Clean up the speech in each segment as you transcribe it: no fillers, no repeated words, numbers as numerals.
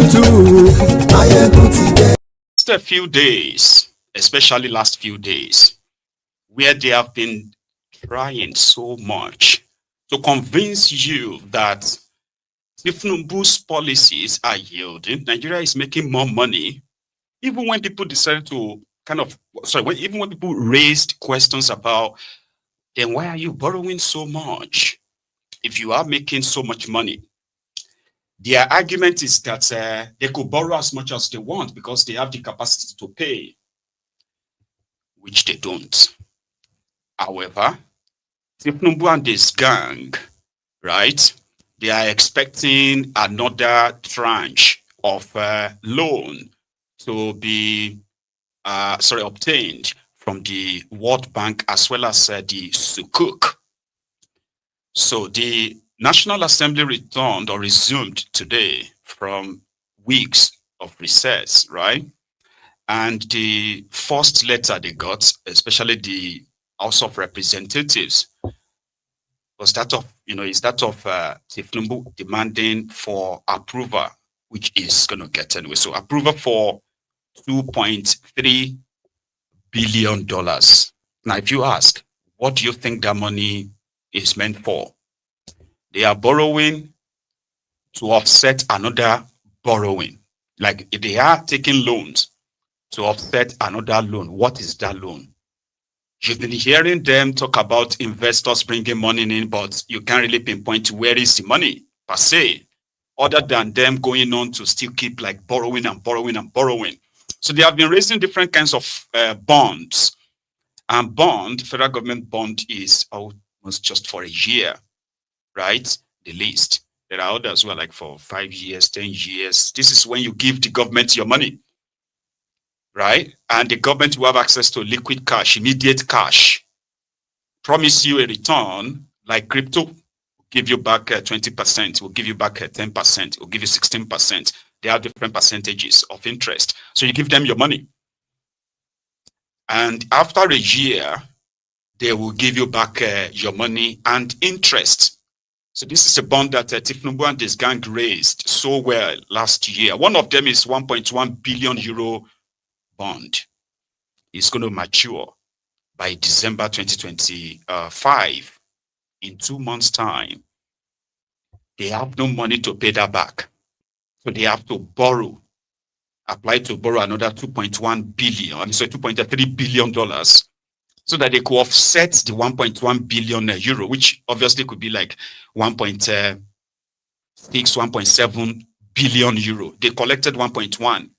Just a few days, especially last few days, where they have been trying so much to convince you that Tinubu's policies are yielding. Nigeria is making more money, even when people decided to even when people raised questions about, then why are you borrowing so much if you are making so much money? Their argument is that they could borrow as much as they want because they have the capacity to pay, which they don't. However, Tinubu and his gang, right, they are expecting another tranche of loan to be obtained from the World Bank as well as the Sukuk. So the National Assembly returned or resumed today from weeks of recess, right? And the first letter they got, especially the House of Representatives, was that of, Tinubu demanding for approval, which is going to get anyway. So approval for $2.3 billion. Now, if you ask, what do you think that money is meant for? They are borrowing to offset another borrowing. Like if they are taking loans to offset another loan, what is that loan? You've been hearing them talk about investors bringing money in, but you can't really pinpoint where is the money per se, other than them going on to still keep like borrowing and borrowing and borrowing. So they have been raising different kinds of bonds. And federal government bond is almost just for a year, right? The least. There are others who are like for 5 years, 10 years. This is when you give the government your money, right? And the government will have access to liquid cash, immediate cash, promise you a return like crypto, will give you back 20%, will give you back 10%, will give you 16%. They have different percentages of interest. So you give them your money. And after a year, they will give you back your money and interest. So this is a bond that Tinubu and his gang raised so well last year. One of them is 1.1 billion euro bond. It's going to mature by December 2025. In 2 months' time, they have no money to pay that back. So they have to apply to borrow another 2.1 billion, so $2.3 billion, so that they could offset the 1.1 billion euro, which obviously could be like 1.6, 1.7 billion euro. They collected 1.1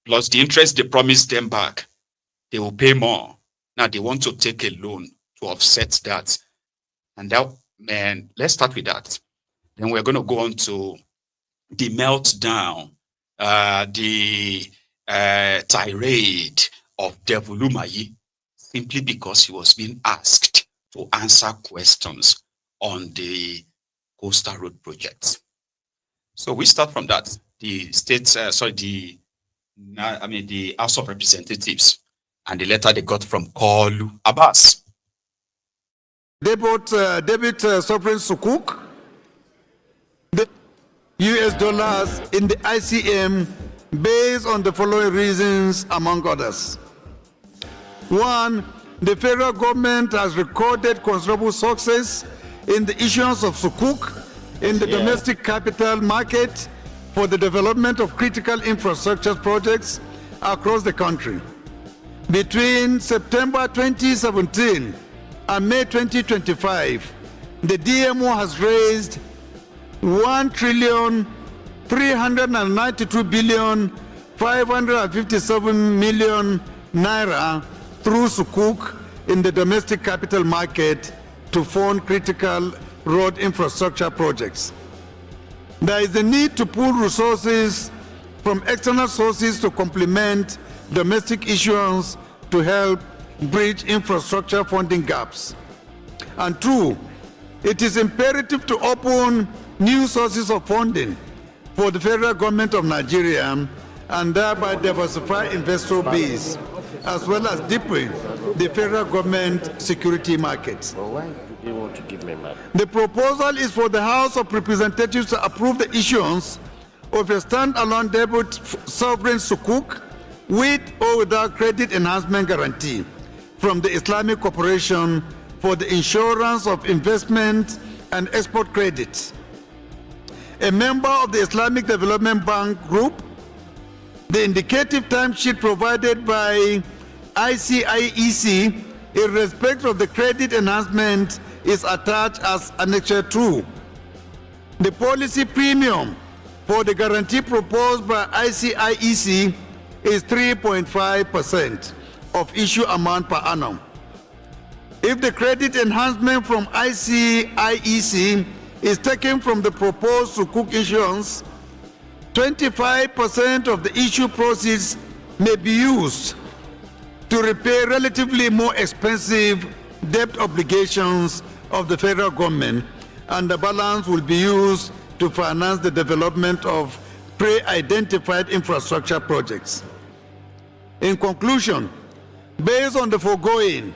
plus the interest they promised them back. They will pay more. Now they want to take a loan to offset that. And that, man, let's start with that. Then we're going to go on to the meltdown, the tirade of Devil Umahi, simply because he was being asked to answer questions on the Coastal Road project. So we start from that. The the House of Representatives and the letter they got from Kalu Abbas. They bought debit sovereign sukuk, the US dollars in the ICM based on the following reasons, among others. One, the federal government has recorded considerable success in the issuance of sukuk in the domestic capital market for the development of critical infrastructure projects across the country. Between September 2017 and May 2025, the DMO has raised 1,392,557,000,000 naira through sukuk in the domestic capital market to fund critical road infrastructure projects. There is a need to pool resources from external sources to complement domestic issuance to help bridge infrastructure funding gaps. And two, it is imperative to open new sources of funding for the federal government of Nigeria and thereby diversify investor base, as well as deepen the federal government security markets. Why do they want to give me money? The proposal is for the House of Representatives to approve the issuance of a standalone debit sovereign sukuk with or without credit enhancement guarantee from the Islamic Corporation for the insurance of investment and export credit. A member of the Islamic Development Bank Group, the indicative timesheet provided by ICIEC in respect of the credit enhancement is attached as Annexure 2. The policy premium for the guarantee proposed by ICIEC is 3.5% of issue amount per annum. If the credit enhancement from ICIEC is taken from the proposed sukuk issuance, 25% of the issue proceeds may be used to repay relatively more expensive debt obligations of the federal government, and the balance will be used to finance the development of pre-identified infrastructure projects. In conclusion, based on the foregoing,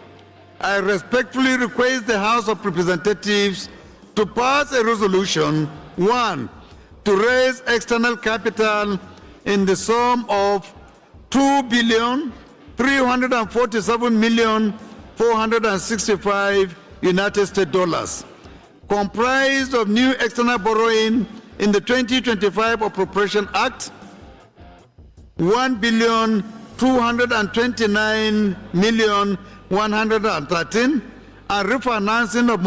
I respectfully request the House of Representatives to pass a resolution, 1, to raise external capital in the sum of $2,347,465 United States dollars, comprised of new external borrowing in the 2025 Appropriation Act, $1,229,113, and refinancing of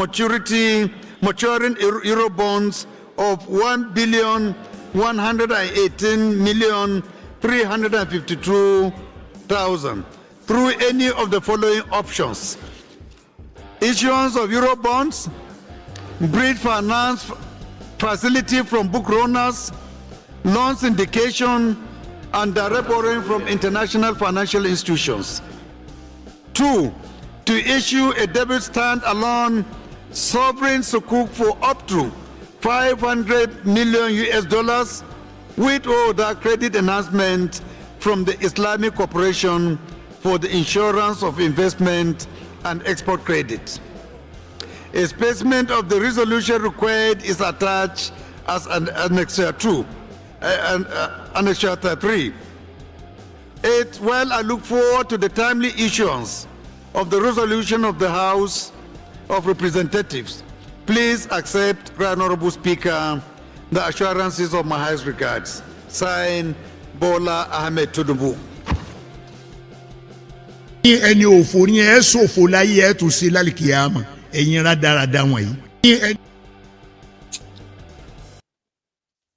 maturing Euro bonds of $1,118,352,000 through any of the following options: issuance of Euro bonds, bridge finance facility from book runners, loan syndication, and direct borrowing from international financial institutions. 2, to issue a debit stand-alone sovereign sukuk for up to 500 million US dollars with or without credit enhancement from the Islamic Corporation for the insurance of investment and export credit. A specimen of the resolution required is attached as an Annexure 2, Annexure 3. 8, well, I look forward to the timely issuance of the resolution of the House of Representatives. Please accept, Right Honorable Speaker, the assurances of my highest regards. Signed, Bola Ahmed Tinubu. ẹni òfò ni ẹ ṣòfò láyé ẹ tún ṣe lálìkìyàmọ ẹ̀yin rádaràda wọ̀nyí.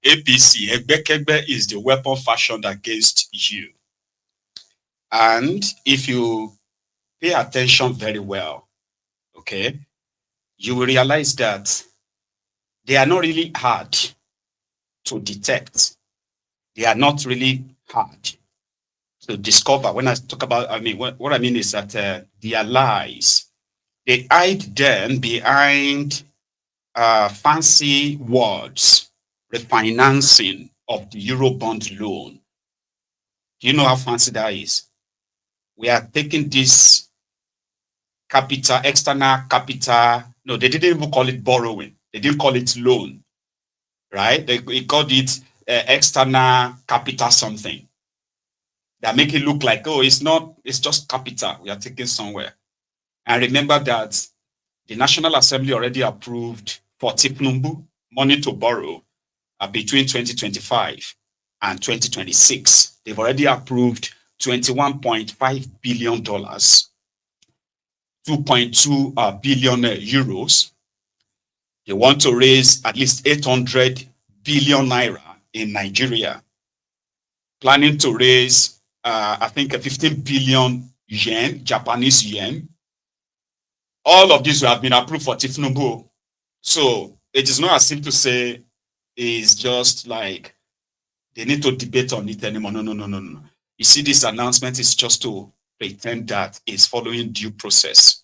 APC, Egbekegbe, is the weapon fashioned against you. And if you pay attention very well, okay, you will realize that they are not really hard to detect. They are not really hard to discover. When I talk about, what I mean is that their lies, they hide them behind fancy words, refinancing of the Eurobond loan. Do you know how fancy that is? We are taking this capital, external capital. No, they didn't even call it borrowing. They didn't call it loan, right? They called it external capital something. They make it look like, oh, it's not, it's just capital we are taking somewhere. And remember that the National Assembly already approved for Tinubu money to borrow between 2025 and 2026. They've already approved $21.5 billion, 2.2 billion euros. They want to raise at least 800 billion naira in Nigeria, planning to raise, I think, 15 billion yen, Japanese yen. All of these have been approved for Tinubu. So it is not as simple to say it's just like they need to debate on it anymore. No. You see, this announcement is just to pretend that it's following due process.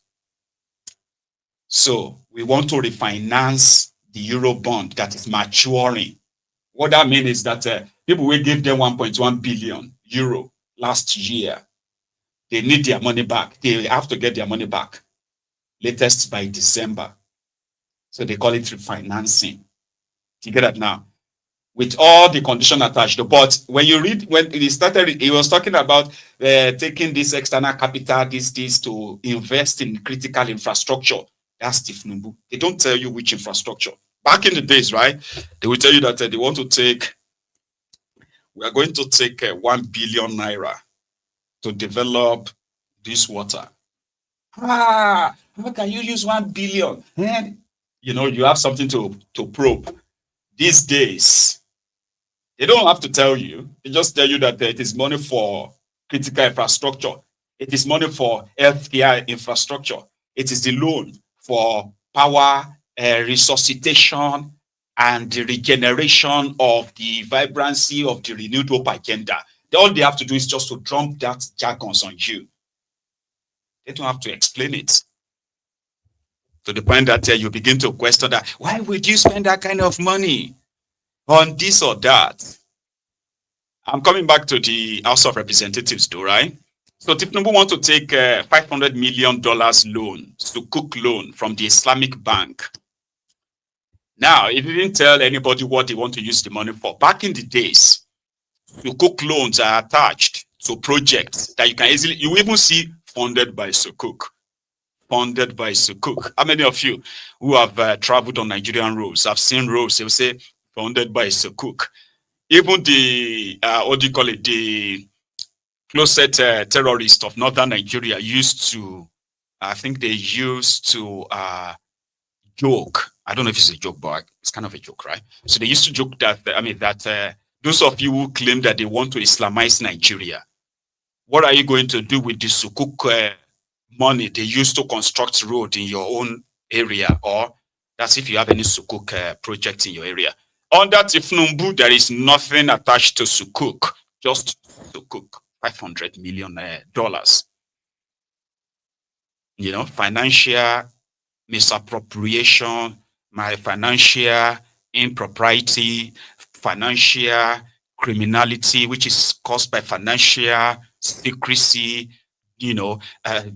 So we want to refinance the Euro bond that is maturing. What that means is that people will give them 1.1 billion euro last year. They need their money back. They have to get their money back latest by December. So they call it refinancing. You get that now? with all the condition attached. But when you read, when he started, he was talking about taking this external capital, this to invest in critical infrastructure. That's Tinubu. They don't tell you which infrastructure. Back in the days, right? They will tell you that they want to take, we are going to take 1 billion naira to develop this water. How can you use 1 billion? You know, you have something to probe. These days, they don't have to tell you. They just tell you that it is money for critical infrastructure. It is money for healthcare infrastructure. It is the loan for power resuscitation and the regeneration of the vibrancy of the renewed hope agenda. All they have to do is just to dump that jargons on you. They don't have to explain it. To the point that you begin to question that, why would you spend that kind of money on this or that? I'm coming back to the House of Representatives though, right? So Tinubu want to take $500 million loan, Sukuk loan from the Islamic Bank. Now, he didn't tell anybody what they want to use the money for. Back in the days, Sukuk loans are attached to projects that you can easily, you even see funded by Sukuk. Funded by Sukuk. How many of you who have traveled on Nigerian roads have seen roads, they will say funded by Sukuk? Even the, what do you call it, the closet terrorists of northern Nigeria used to, I think they used to joke. I don't know if it's a joke, but it's kind of a joke, right? So they used to joke that, that those of you who claim that they want to Islamize Nigeria, what are you going to do with the Sukuk money they used to construct road in your own area? Or that's if you have any Sukuk project in your area. Under Tinubu, there is nothing attached to Sukuk, just Sukuk, $500 million. You know, financial misappropriation, my financial impropriety, financial criminality, which is caused by financial secrecy, you know,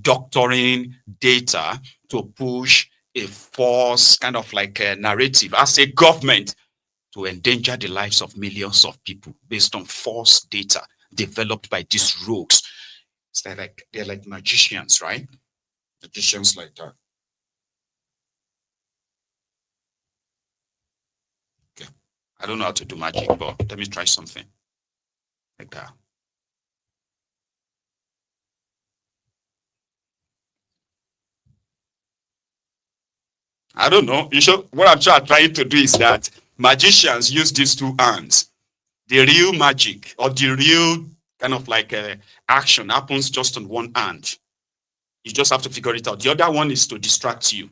doctoring data to push a false kind of like a narrative as a government to endanger the lives of millions of people based on false data developed by these rogues. So they're like magicians, right? Magicians like that. Okay. I don't know how to do magic, but let me try something like that. I don't know. You should, what I'm trying to do is that magicians use these two hands. The real magic or the real kind of like action happens just on one hand. You just have to figure it out. The other one is to distract you.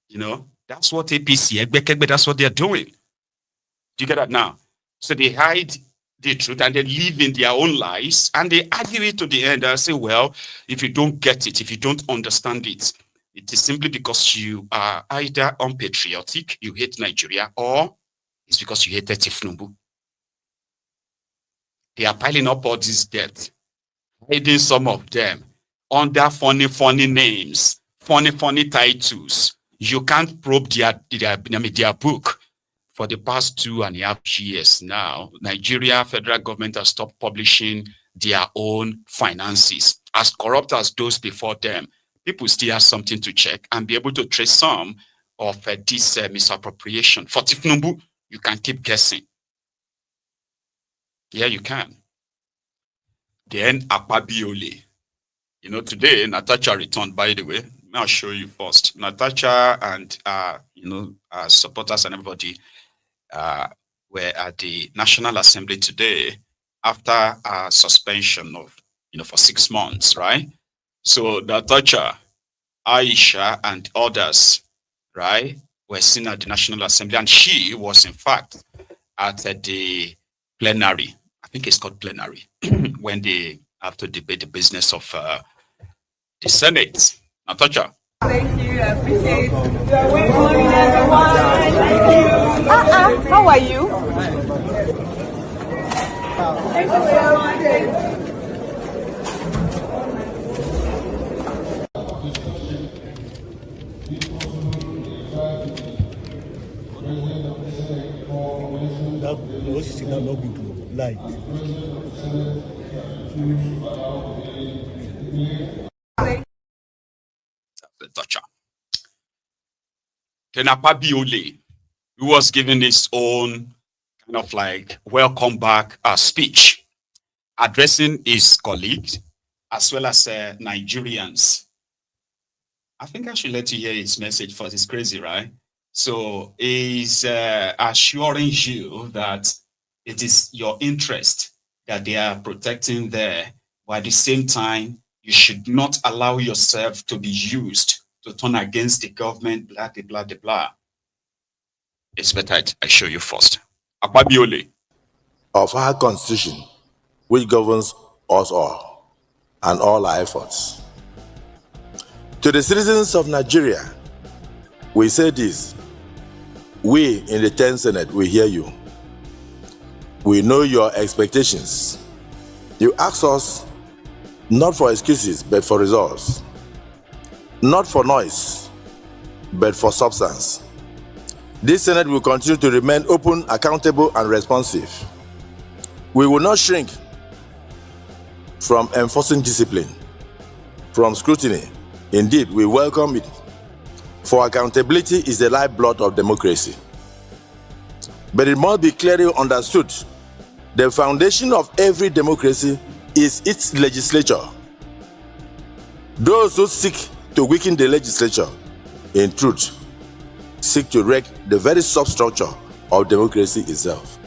You know, that's what APC, that's what they're doing. Do you get that now? So they hide the truth and they live in their own lies and they argue it to the end. I say, well, if you don't get it, if you don't understand it, it is simply because you are either unpatriotic, you hate Nigeria, or it's because you hate Tinubu. They are piling up all this debt, hiding some of them under funny names, funny titles. You can't probe their book. For the past 2.5 years now, Nigeria federal government has stopped publishing their own finances. As corrupt as those before them, people still have something to check and be able to trace some of this misappropriation. For Tinubu, you can keep guessing. Yeah, you can. Then Akpabiole. You know, today, Natasha returned, by the way. I'll show you first. Natasha and, you know, supporters and everybody were at the National Assembly today after a suspension of, you know, for 6 months, right? So Natasha, Aisha, and others, right, were seen at the National Assembly, and she was, in fact, at the plenary. I think it's called plenary, when they have to debate the business of the Senate. Natasha. Thank you, I appreciate it. Good morning, everyone. Thank you. How are you? Thank you so much. should not log into light. The toucher. Kenapa Biole, who was giving his own kind of like welcome back speech, addressing his colleagues as well as Nigerians. I think I should let you hear his message first. It's crazy, right? So he's assuring you that it is your interest that they are protecting there, but at the same time, you should not allow yourself to be used to turn against the government, blah, blah, blah, blah, blah. It's better I show you first. Akpabiole. Of our constitution, which governs us all and all our efforts. To the citizens of Nigeria, we say this: we in the 10th Senate, we hear you. We know your expectations. You ask us not for excuses, but for results. Not for noise, but for substance. This Senate will continue to remain open, accountable, and responsive. We will not shrink from enforcing discipline, from scrutiny. Indeed, we welcome it, for accountability is the lifeblood of democracy. But it must be clearly understood, the foundation of every democracy is its legislature. Those who seek to weaken the legislature, in truth, seek to wreck the very substructure of democracy itself.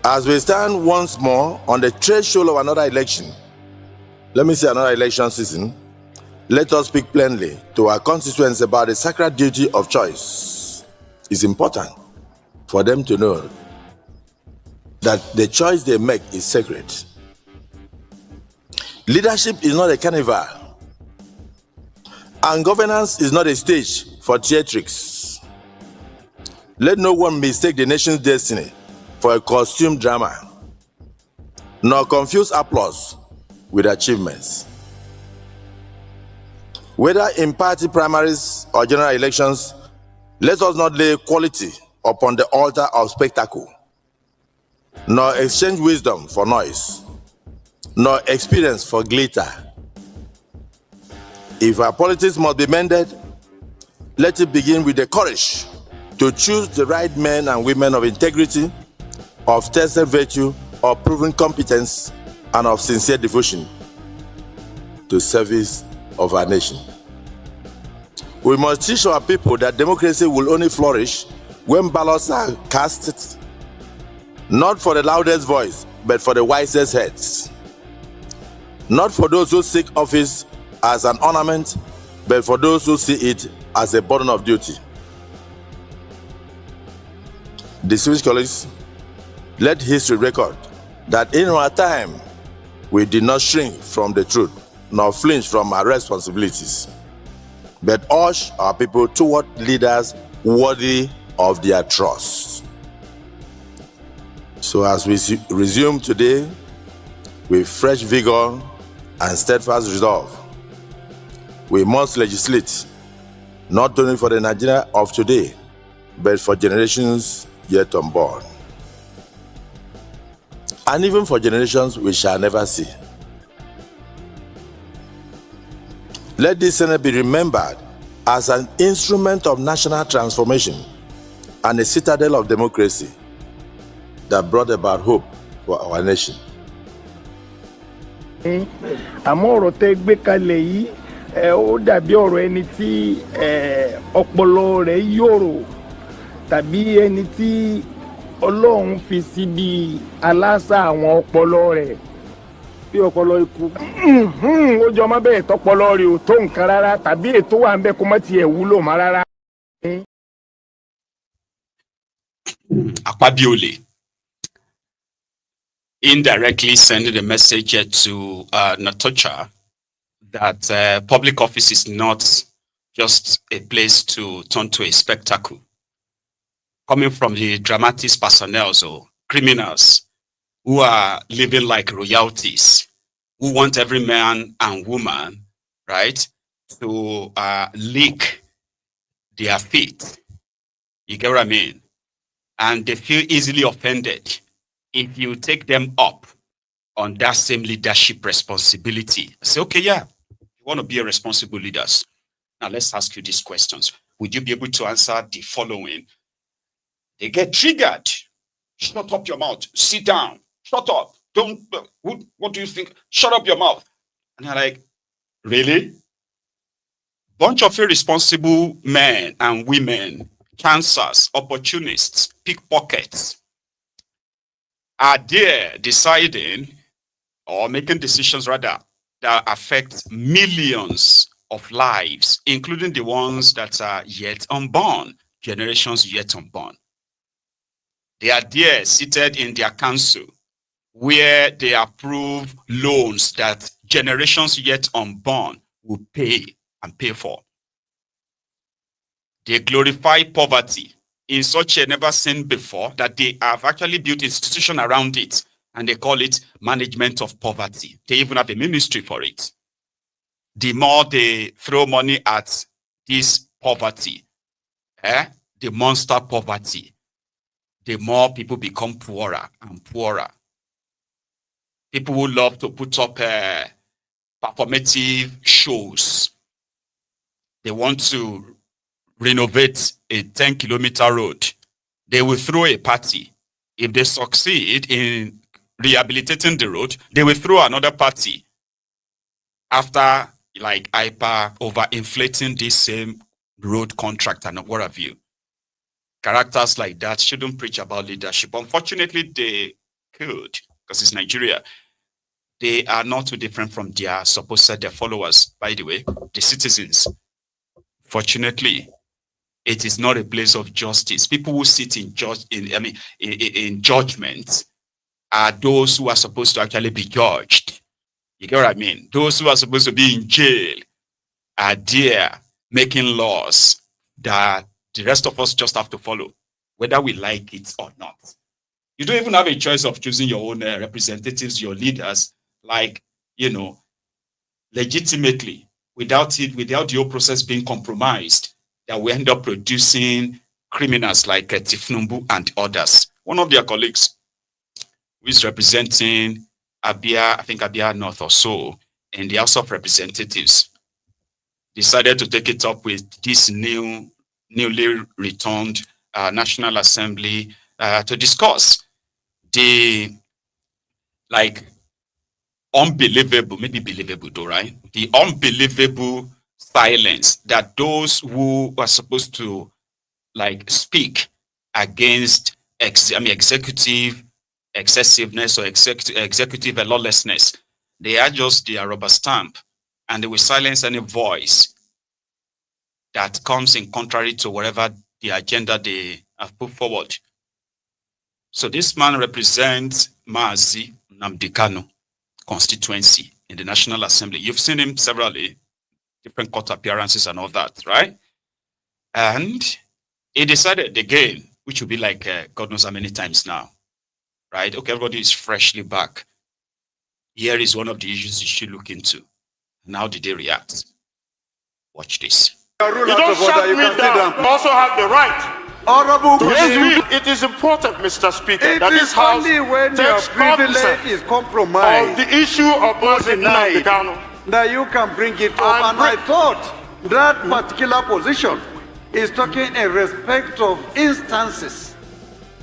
As we stand once more on the threshold of another election, let me say another election season, let us speak plainly to our constituents about the sacred duty of choice. It's important for them to know that the choice they make is sacred. Leadership is not a carnival, and governance is not a stage for theatrics. Let no one mistake the nation's destiny for a costume drama, nor confuse applause with achievements. Whether in party primaries or general elections, let us not lay quality upon the altar of spectacle, nor exchange wisdom for noise, nor experience for glitter. If our politics must be mended, let it begin with the courage to choose the right men and women of integrity, of tested virtue, of proven competence, and of sincere devotion to service of our nation. We must teach our people that democracy will only flourish when ballots are cast, not for the loudest voice, but for the wisest heads. Not for those who seek office as an ornament, but for those who see it as a burden of duty. Distinguished colleagues, let history record that in our time, we did not shrink from the truth, nor flinch from our responsibilities, but urge our people toward leaders worthy of their trust. So as we resume today with fresh vigor and steadfast resolve, we must legislate not only for the Nigeria of today, but for generations yet unborn, and even for generations we shall never see. Let this Senate be remembered as an instrument of national transformation and a citadel of democracy that brought about hope for our nation. Àmọ́ ọ̀rọ̀ tẹ́ gbé kalẹ̀ yìí ó dàbí ọ̀rọ̀ ẹni tí ọpọlọ rẹ̀ yòrò tàbí ẹni tí Ọlọ́run fi síbi aláṣà àwọn ọpọlọ rẹ̀ bí ọpọlọ ikú ó jọ má bẹ́ẹ̀ tọpọlọ rẹ̀ ò tó nǹkan rárá tàbí ètò wà ń bẹ kó má tiẹ̀ wúlò má rárá. Akpabiole indirectly sending a message to Natocha that public office is not just a place to turn to a spectacle. Coming from the dramatics personnel or criminals who are living like royalties, who want every man and woman, right, to leak their faith. You get what I mean? And they feel easily offended if you take them up on that same leadership responsibility. I say, okay, yeah, you want to be a responsible leader. Now let's ask you these questions. Would you be able to answer the following? They get triggered. Shut up your mouth. Sit down. Shut up. Don't, what do you think? Shut up your mouth. And they're like, really? Bunch of irresponsible men and women, cancers, opportunists, pickpockets, are there deciding or making decisions rather that affect millions of lives, including the ones that are yet unborn, generations yet unborn. They are there seated in their council where they approve loans that generations yet unborn will pay and pay for. They glorify poverty in such a never seen before that they have actually built institution around it, and they call it management of poverty. They even have a ministry for it. The more they throw money at this poverty, the monster poverty, the more people become poorer and poorer. People who love to put up performative shows. They want to renovate a 10-kilometer road. They will throw a party. If they succeed in rehabilitating the road, they will throw another party after like hyper overinflating this same road contract and what have you. Characters like that shouldn't preach about leadership. Unfortunately, they could, because it's Nigeria. They are not too different from their supposed followers, by the way, the citizens. Fortunately, it is not a place of justice. People who sit in judgment are those who are supposed to actually be judged. You get what I mean? Those who are supposed to be in jail are there making laws that the rest of us just have to follow, whether we like it or not. You don't even have a choice of choosing your own representatives, your leaders, like, legitimately, without the whole process being compromised, that we end up producing criminals like Tinubu and others. One of their colleagues who is representing Abia North or so in the House of Representatives decided to take it up with this newly returned National Assembly to discuss the unbelievable, maybe believable though, right? The unbelievable silence that those who are supposed to speak against executive excessiveness or executive lawlessness, they are just their rubber stamp, and they will silence any voice that comes in contrary to whatever the agenda they have put forward. So this man represents Mazi Nnamdi Kanu constituency in the National Assembly. You've seen him severally, different court appearances and all that, right? And he decided again, which will be like God knows how many times now, right? Okay, everybody is freshly back. Here is one of the issues you should look into. And how did they react? Watch this. You don't shut me down. You also have the right. It is important, Mr. Speaker, that this House takes cognizance is compromised of the issue of Nnamdi Kanu. That you can bring it up, and I thought that particular position is talking in respect of instances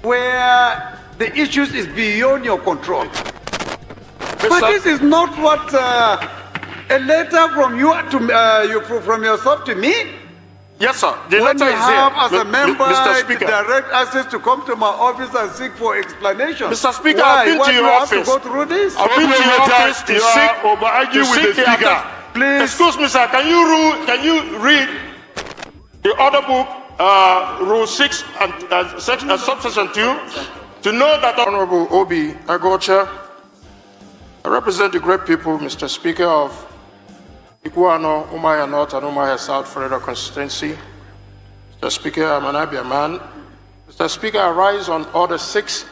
where the issues is beyond your control. But this is not what a letter from you to from yourself to me. Yes, sir. The when letter you is have here, as a member Mr. Speaker. direct access to come to my office and seek for explanation. Mr. Speaker, why? I've been Why to do your you office. have to go through this? I've been to your office to seek the Speaker. Please. Excuse me, sir. Can you read the order book, Rule 6 and subsection 2, to know that Honorable Obi Agocha, I represent the great people, Mr. Speaker, of Iguano, Umahi North and Umahi South Federal Constituency. Mr. Speaker, I'm an Abia man. Mr. Speaker, I rise on Order 6,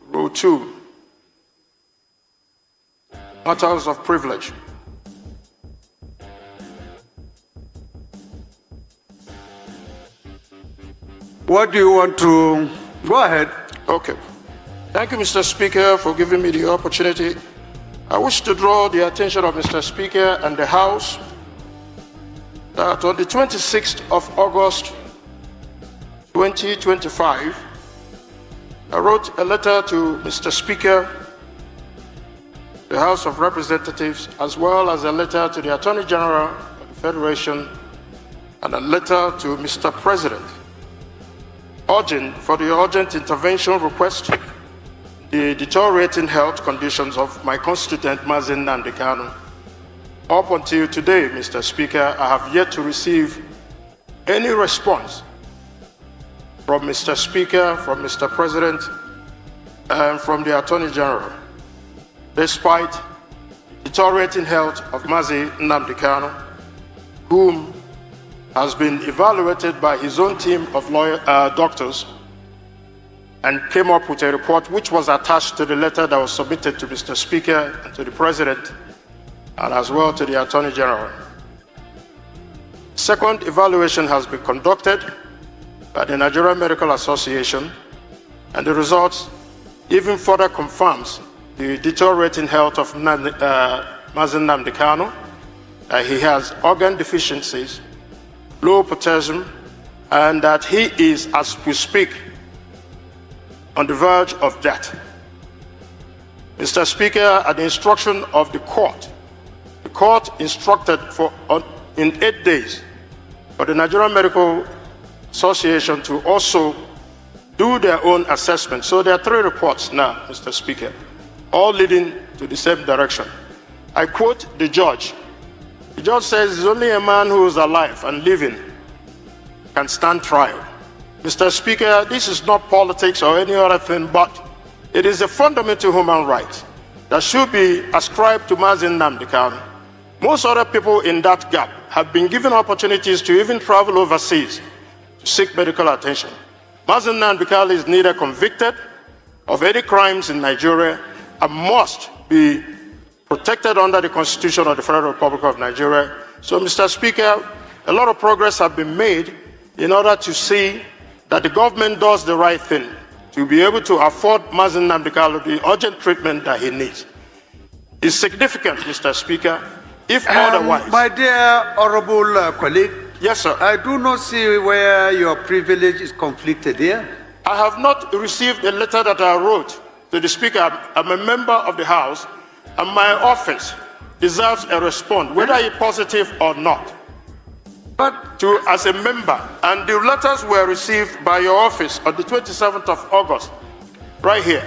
Rule 2, matters of privilege. What do you want to... Go ahead. Okay. Thank you, Mr. Speaker, for giving me the opportunity. I wish to draw the attention of Mr. Speaker and the House that on the 26th of August 2025, I wrote a letter to Mr. Speaker, the House of Representatives, as well as a letter to the Attorney General of the Federation and a letter to Mr. President, urging for the urgent intervention request the deteriorating health conditions of my constituent Mazi Nnamdi Kanu. Up until today, Mr. Speaker, I have yet to receive any response from Mr. Speaker, from Mr. President, and from the Attorney General, despite deteriorating health of Mazi Nnamdi Kanu, whom has been evaluated by his own team of doctors and came up with a report which was attached to the letter that was submitted to Mr. Speaker and to the President and as well to the Attorney General. Second evaluation has been conducted by the Nigerian Medical Association, and the results even further confirms the deteriorating health of Mazi Nnamdi Kanu. He has organ deficiencies, low potassium, and that he is, as we speak, on the verge of death. Mr. Speaker, at the instruction of the court instructed in 8 days for the Nigerian Medical Association to also do their own assessment. So there are 3 reports now, Mr. Speaker, all leading to the same direction. I quote the judge. The judge says it's only a man who is alive and living can stand trial. Mr. Speaker, this is not politics or any other thing, but it is a fundamental human right that should be ascribed to Mazi Nnamdi Kanu. Most other people in that gap have been given opportunities to even travel overseas to seek medical attention. Mazi Nnamdi Kanu is neither convicted of any crimes in Nigeria and must be protected under the Constitution of the Federal Republic of Nigeria. So, Mr. Speaker, a lot of progress has been made in order to see that the government does the right thing to be able to afford Mazi Nnamdi Kanu the urgent treatment that he needs. It's significant, Mr. Speaker, if otherwise. My dear honorable colleague. Yes, sir. I do not see where your privilege is conflicted here. I have not received a letter that I wrote to the Speaker. I'm a member of the House, and my office deserves a response, whether it's positive or not. But as a member, and the letters were received by your office on the 27th of August, right here.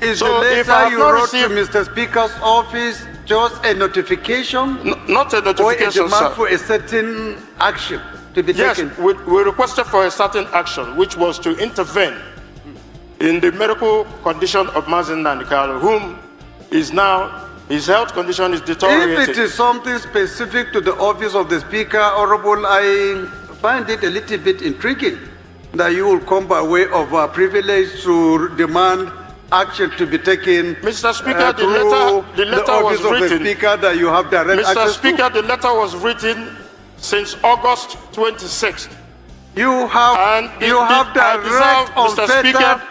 Is the letter you wrote to Mr. Speaker's office just a notification? Not a notification, or a demand for a certain action to be taken? Yes, we requested for a certain action, which was to intervene in the medical condition of Mazi Nnamdi Kanu, whom is now, his health condition is deteriorating. If it is something specific to the office of the Speaker, Honorable, I find it a little bit intriguing that you will come by way of a privilege to demand action to be taken. Mr. Speaker, the letter was written. The Speaker that you have direct Mr. Speaker, the letter was written since August 26th. You have direct, unfettered,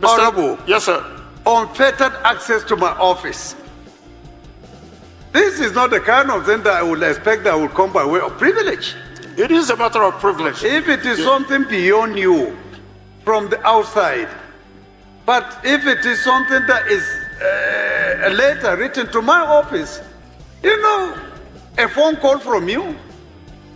Honorable. Yes, sir. Unfettered access to my office. This is not the kind of thing that I would expect that will come by way of privilege. It is a matter of privilege. If it is something beyond you, from the outside, but if it is something that is a letter written to my office, you know, a phone call from you,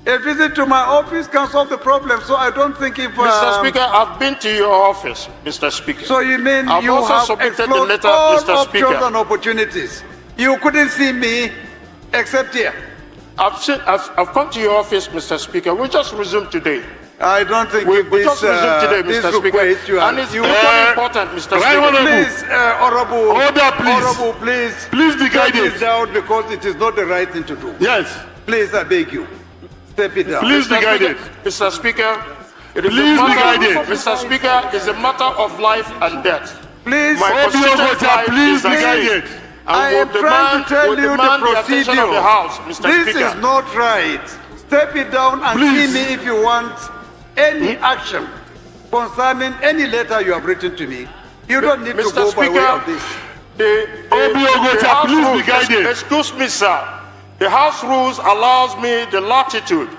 a visit to my office can solve the problem. So I don't think if... Mr. Speaker, I've been to your office, Mr. Speaker. So you mean I've you also have submitted the explored letter, all Mr. options Speaker. and opportunities. You couldn't see me except here. I've come to your office, Mr. Speaker. We just resumed today. I don't think we just resumed today, Mr. Speaker. And it's very important, Mr. Speaker. Please, Honorable. Order, please. Honorable, please. Please be guided. Step it down because it is not the right thing to do. Yes. Please, I beg you. Step it down. Please be guided. Mr. Speaker, it is Please be guided. Mr. Speaker, it's a matter of life and death. Please, please be guided. I am trying to tell you the procedure. Of the House, Mr. This Speaker. is not right. Step it down and Please. see me if you want any action concerning any letter you have written to me. You don't need to Mr. go by way Speaker, of this. the House rules, excuse me, sir. The House rules allows me the latitude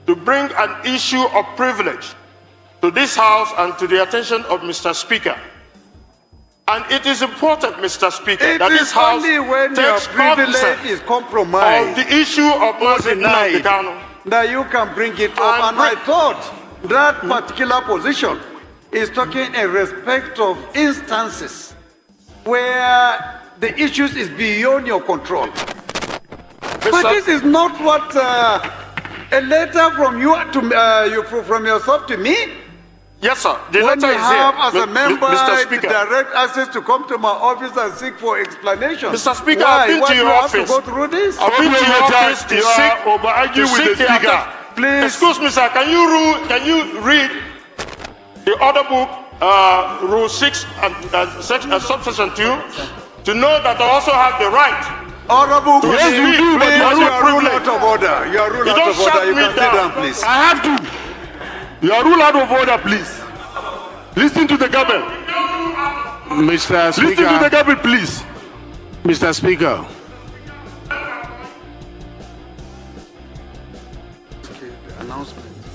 to bring an issue of privilege to this House and to the attention of Mr. Speaker. And it is important, Mr. Speaker, that this House only when your takes privilege cognizance is compromised of the issue of denied Kanu. that you can bring it up. And I thought that particular position is talking in respect of instances where the issues is beyond your control. But this is not what a letter from you to from yourself to me. Yes, sir. The When letter you is have here, as a member Mr. Speaker. direct access to come to my office and seek for explanation. Mr. Speaker, why? I've been Why to do your you office. have to go through this? I've been to your office to seek with the speaker. Please. Excuse me, sir. Can you read the order book, Rule 6 and subsection 2, to know that I also have the right? Honorable, Yes, we do, but please, you you are are ruled privileged. out of order. You are ruled You out don't of order. shut You me can sit down. down, please. I have to. You are ruled out of order, please. Listen to the government. Mr. Speaker, Listen to the government, please. Mr. Speaker,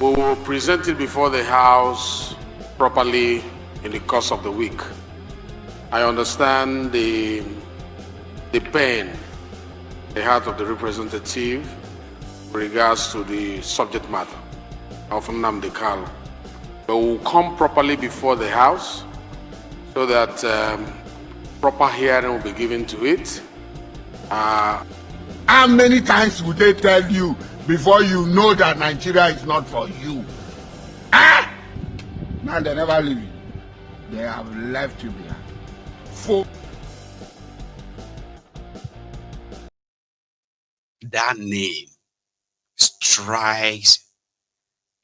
we will present it before the House properly in the course of the week. I understand the pain, the heart of the representative with regards to the subject matter of Nnamdi Kanu. But we will come properly before the House so that proper hearing will be given to it. How many times would they tell you before you know that Nigeria is not for you? Ah! Now they never leave you. They have left you behind. That name strikes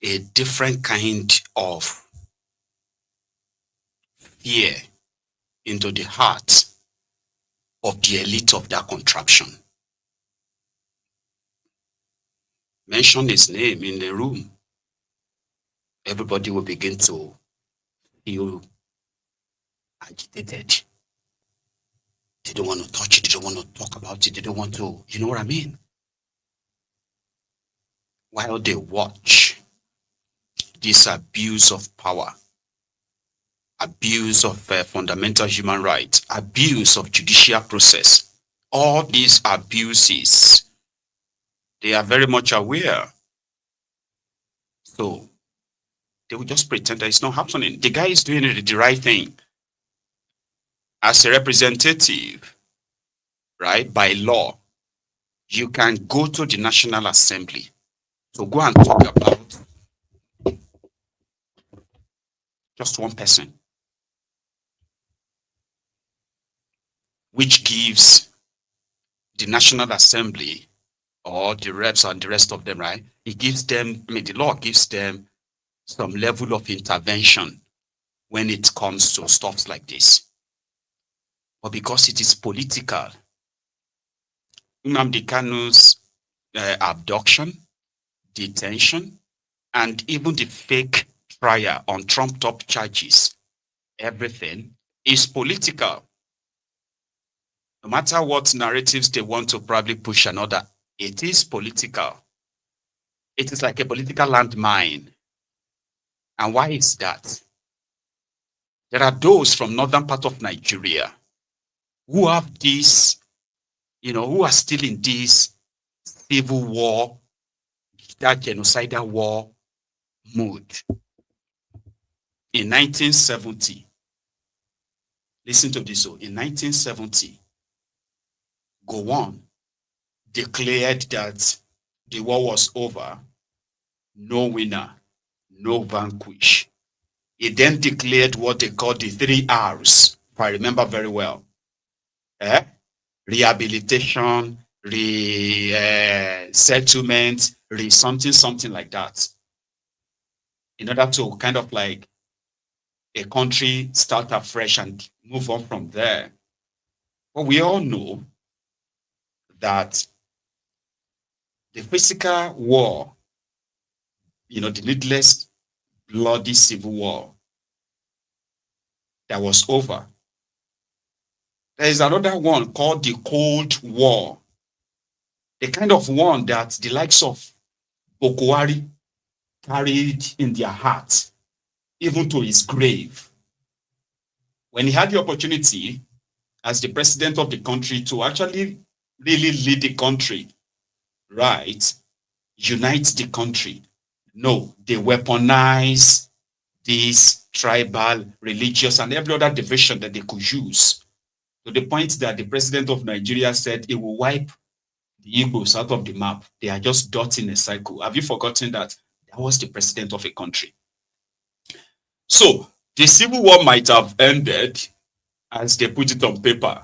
a different kind of fear into the heart of the elite of that contraption. Mention his name in the room, everybody will begin to feel agitated. They don't want to touch it, they don't want to talk about it, they don't want to, you know what I mean? While they watch this abuse of power, abuse of fundamental human rights, abuse of judicial process, all these abuses, they are very much aware. So they will just pretend that it's not happening. The guy is doing the right thing. As a representative, right, by law, you can go to the National Assembly to go and talk about just one person, which gives the National Assembly or the reps and the rest of them, right? It gives them, I mean, the law gives them some level of intervention when it comes to stuff like this. But because it is political, Nnamdi Kanu's abduction, detention, and even the fake trial on trumped-up charges, everything is political. No matter what narratives they want to probably push another, it is political. It is like a political landmine. And why is that? There are those from northern part of Nigeria who have this, you know, who are still in this civil war, that genocidal war mood. In 1970, listen to this, in 1970, Gowon declared that the war was over, no winner, no vanquish. He then declared what they called the 3 R's, if I remember very well. Rehabilitation, settlement, something like that. In order to kind of like a country start afresh and move on from there. But we all know that the physical war, you know, the needless bloody civil war that was over. There is another one called the Cold War, the kind of one that the likes of Boko Haram carried in their hearts, even to his grave. When he had the opportunity as the president of the country to actually really lead the country, right, unite the country, no, they weaponize this tribal, religious, and every other division that they could use, to the point that the president of Nigeria said he will wipe the Igbos out of the map. They are just dots in a cycle. Have you forgotten that? That was the president of a country. So the civil war might have ended as they put it on paper.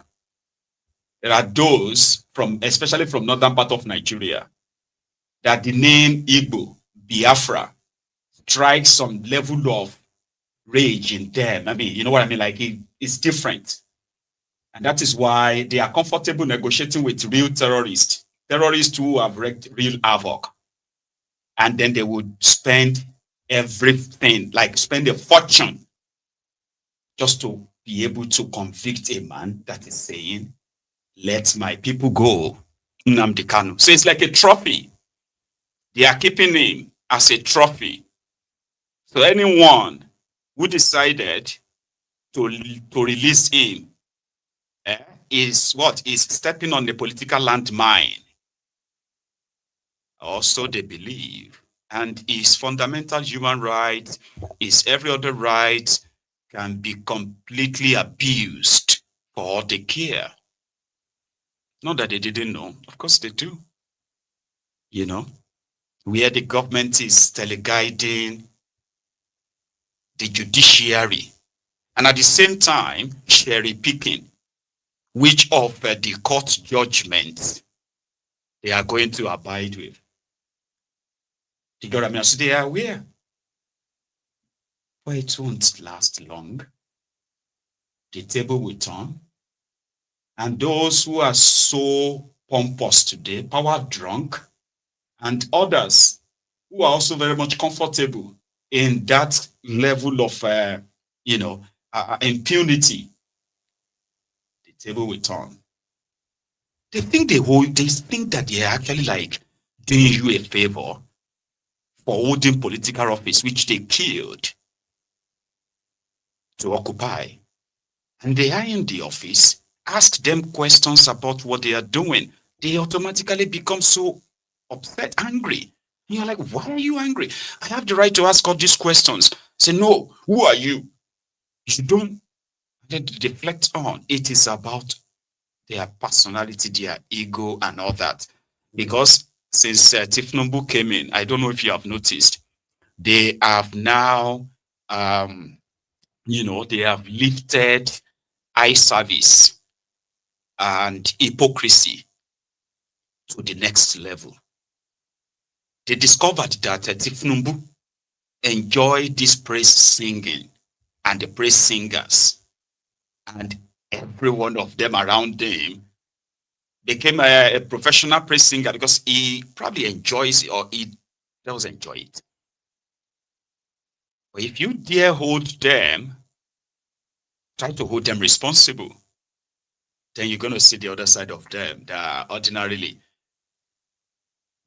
There are those from, especially from northern part of Nigeria, that the name Igbo, Biafra, strikes some level of rage in them. I mean, you know what I mean? Like it's different. And that is why they are comfortable negotiating with real terrorists who have wreaked real havoc. And then they would spend everything, like spend a fortune just to be able to convict a man that is saying, let my people go, Nnamdi Kanu. So it's like a trophy. They are keeping him as a trophy. So anyone who decided to release him is stepping on the political landmine. Also, they believe, and his fundamental human right, his every other right can be completely abused for all they care. Not that they didn't know, of course they do. You know, where the government is teleguiding the judiciary, and at the same time, cherry picking which of the court judgments they are going to abide with. The government, so they are aware, but it won't last long. The table will turn, and those who are so pompous today, power drunk, and others who are also very much comfortable in that level of, impunity, the table will turn. They think that they are actually like doing you a favor for holding political office, which they killed to occupy. And they are in the office, ask them questions about what they are doing. They automatically become so upset, angry. And you're like, why are you angry? I have the right to ask all these questions. Say, no, who are you? You don't deflect on. It is about their personality, their ego, and all that. Because since Tinubu came in, I don't know if you have noticed, they have now, they have lifted eye service and hypocrisy to the next level. They discovered that Tinubu enjoyed this praise singing and the praise singers, and every one of them around him became a professional praise singer because he probably enjoys it, or he does enjoy it. But if you dare hold them, try to hold them responsible, then you're going to see the other side of them that ordinarily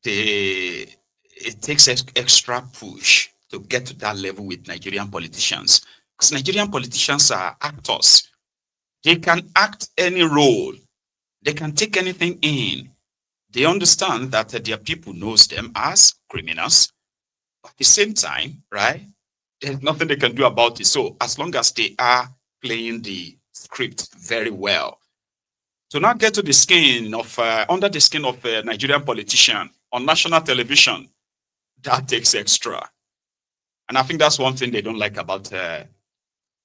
it takes extra push to get to that level with Nigerian politicians. Because Nigerian politicians are actors. They can act any role. They can take anything in. They understand that their people knows them as criminals. But at the same time, right, there's nothing they can do about it. So as long as they are playing the script very well. To now get to the skin of, under the skin of a Nigerian politician on national television, that takes extra. And I think that's one thing they don't like about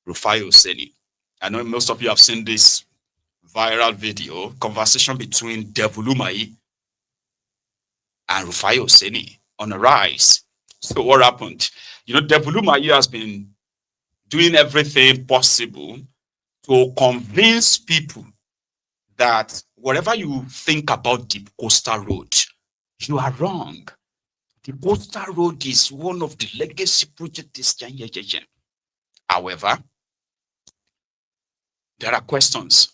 Rufai Oseni. I know most of you have seen this viral video, conversation between Umahi and Rufai Oseni on a rise. So what happened? Umahi has been doing everything possible to convince people that whatever you think about the coastal road, you are wrong. The coastal road is one of the legacy projects. However, there are questions,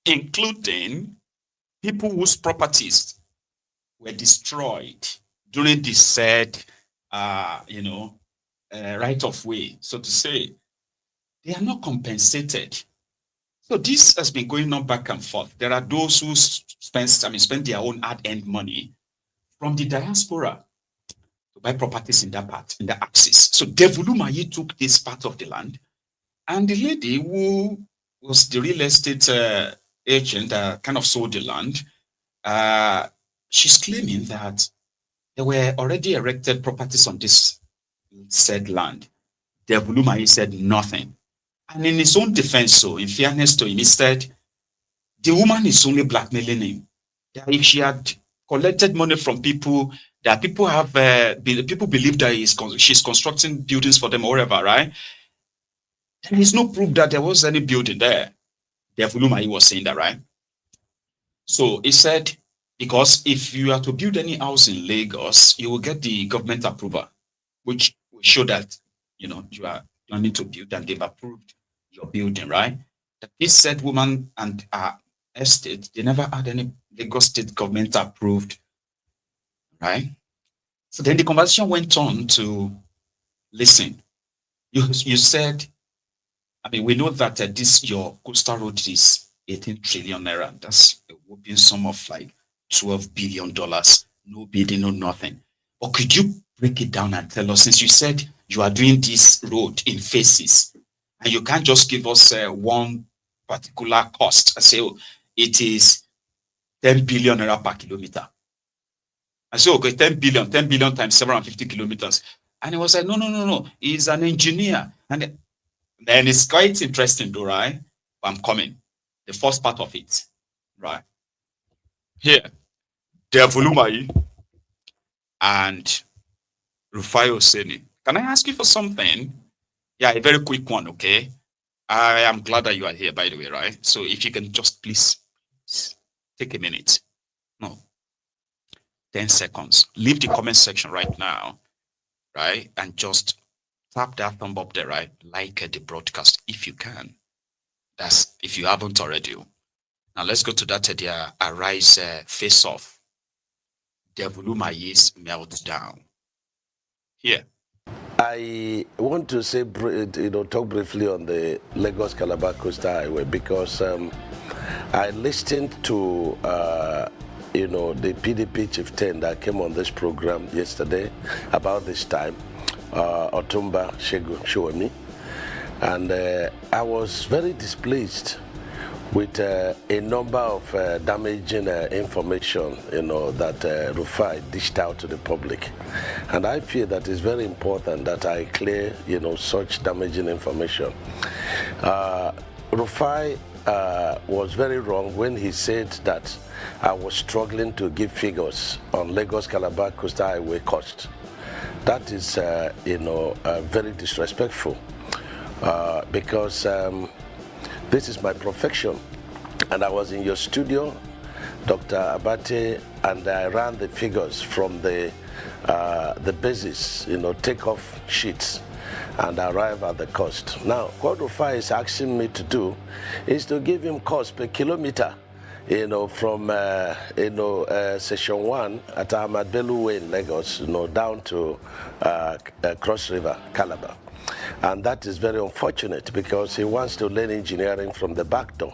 including people whose properties were destroyed during the said, right of way, so to say. They are not compensated. So this has been going on back and forth. There are those who spend their own hard-earned money from the diaspora to buy properties in that part, in the axis. So Umahi took this part of the land, and the lady who was the real estate agent that kind of sold the land, she's claiming that there were already erected properties on this said land. Umahi said nothing. And in his own defense, so in fairness to him, he said the woman is only blackmailing him. That if she had collected money from people, that people have, people believe that she's constructing buildings for them or whatever, right? There is no proof that there was any building there. Umahi was saying that, right? So he said, because if you are to build any house in Lagos, you will get the government approval, which will show that, you are planning to build and they've approved your building, right? This said woman and estate, they never had any Lagos state government approved, right? So then the conversation went on to, listen, you said, we know that your coastal road is 18 trillion naira. That's a whooping sum of like $12 billion. No bidding, no nothing. But could you break it down and tell us, since you said you are doing this road in phases, and you can't just give us one particular cost and say, it is 10 billion naira per kilometer. I say, okay, 10 billion times 750 kilometers. And he was like, no. He's an engineer. And then it's quite interesting though, right? I'm coming. The first part of it, right? Here, Umahi and Rufai Oseni. Can I ask you for something? Yeah, a very quick one, okay? I am glad that you are here, by the way, right? So if you can just please take a minute. No. 10 seconds. Leave the comment section right now, right? And just tap that thumb up there, right? Like the broadcast if you can. That's if you haven't already. Now let's go to that Arise face off. Umahi's meltdown. Here. I want to say, talk briefly on the Lagos-Calabar Coastal Highway because I listened to, the PDP chieftain that came on this program yesterday about this time, Otumba Shewemi, and I was very displeased with a number of damaging information, that Rufai dished out to the public. And I feel that it's very important that I clear, such damaging information. Rufai was very wrong when he said that I was struggling to give figures on Lagos-Calabar Coastal Highway cost. That is, very disrespectful because this is my profession, and I was in your studio, Dr. Abate, and I ran the figures from the basis, takeoff sheets, and arrive at the cost. Now, what Rufai is asking me to do is to give him cost per kilometer, from Section 1 at Ahmad Bello Way in Lagos, down to Cross River, Calabar. And that is very unfortunate because he wants to learn engineering from the back door.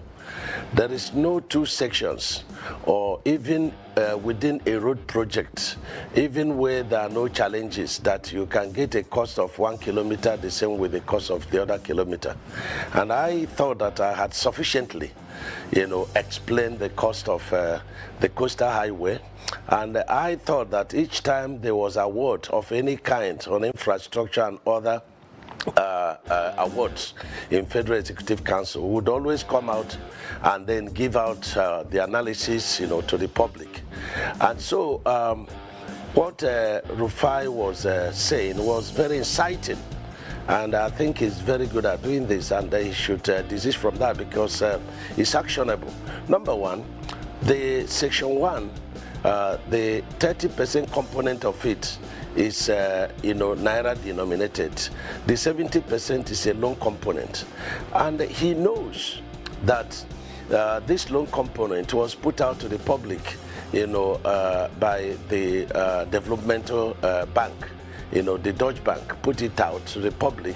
There is no two sections, or even within a road project, even where there are no challenges, that you can get a cost of 1 kilometer the same with the cost of the other kilometer. And I thought that I had sufficiently, explained the cost of the coastal highway. And I thought that each time there was award of any kind on infrastructure and other awards in Federal Executive Council would always come out and then give out the analysis, to the public. And so what Rufai was saying was very inciting, and I think he's very good at doing this, and he should desist from that because it's actionable. Number one, the Section 1, the 30% component of it is naira denominated. The 70% is a loan component, and he knows that this loan component was put out to the public, by the developmental bank. The Deutsche Bank put it out to the public,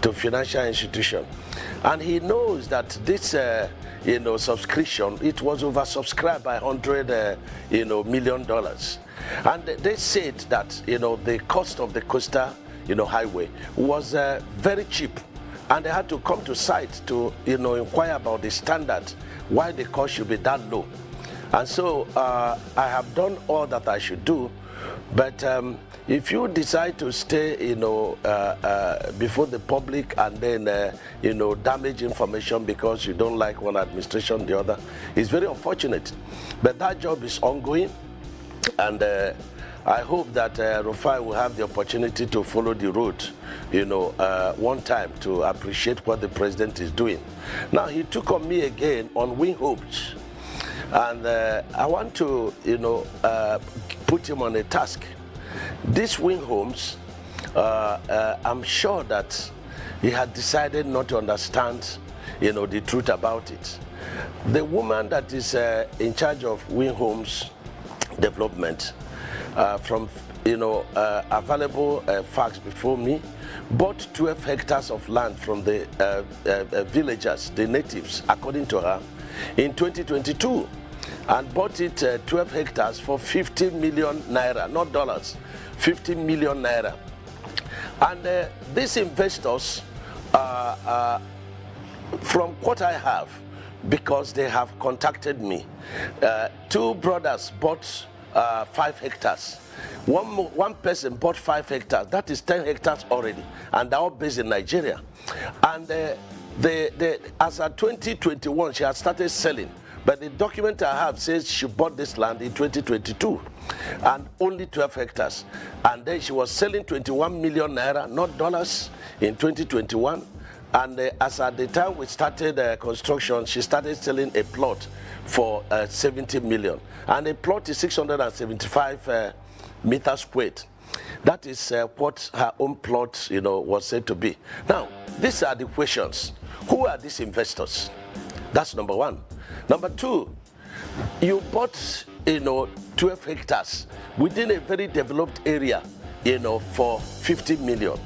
to financial institution. And he knows that this, subscription, it was oversubscribed by $100 million. And they said that, the cost of the coastal, highway was very cheap. And they had to come to site to, inquire about the standard, why the cost should be that low. And so I have done all that I should do. But if you decide to stay, before the public and then, damage information because you don't like one administration, the other, it's very unfortunate. But that job is ongoing, and I hope that Rufai will have the opportunity to follow the road, one time to appreciate what the president is doing. Now, he took on me again on Win Hopes, and I want to, put him on a task. This Win Homes, I'm sure that he had decided not to understand, the truth about it. The woman that is in charge of Win Homes development, from available facts before me, bought 12 hectares of land from the villagers, the natives, according to her, in 2022, and bought it 12 hectares for 50 million naira, not dollars, 50 million naira. And these investors, from what I have, because they have contacted me, two brothers bought 5 hectares. One person bought 5 hectares. That is 10 hectares already, and they're all based in Nigeria. And as of 2021, she has started selling. But the document I have says she bought this land in 2022, and only 12 hectares. And then she was selling 21 million naira, not dollars, in 2021. And as at the time we started construction, she started selling a plot for 70 million. And a plot is 675 meters squared. That is what her own plot, was said to be. Now, these are the questions. Who are these investors? That's number one. Number two, you bought, 12 hectares within a very developed area, for 50 million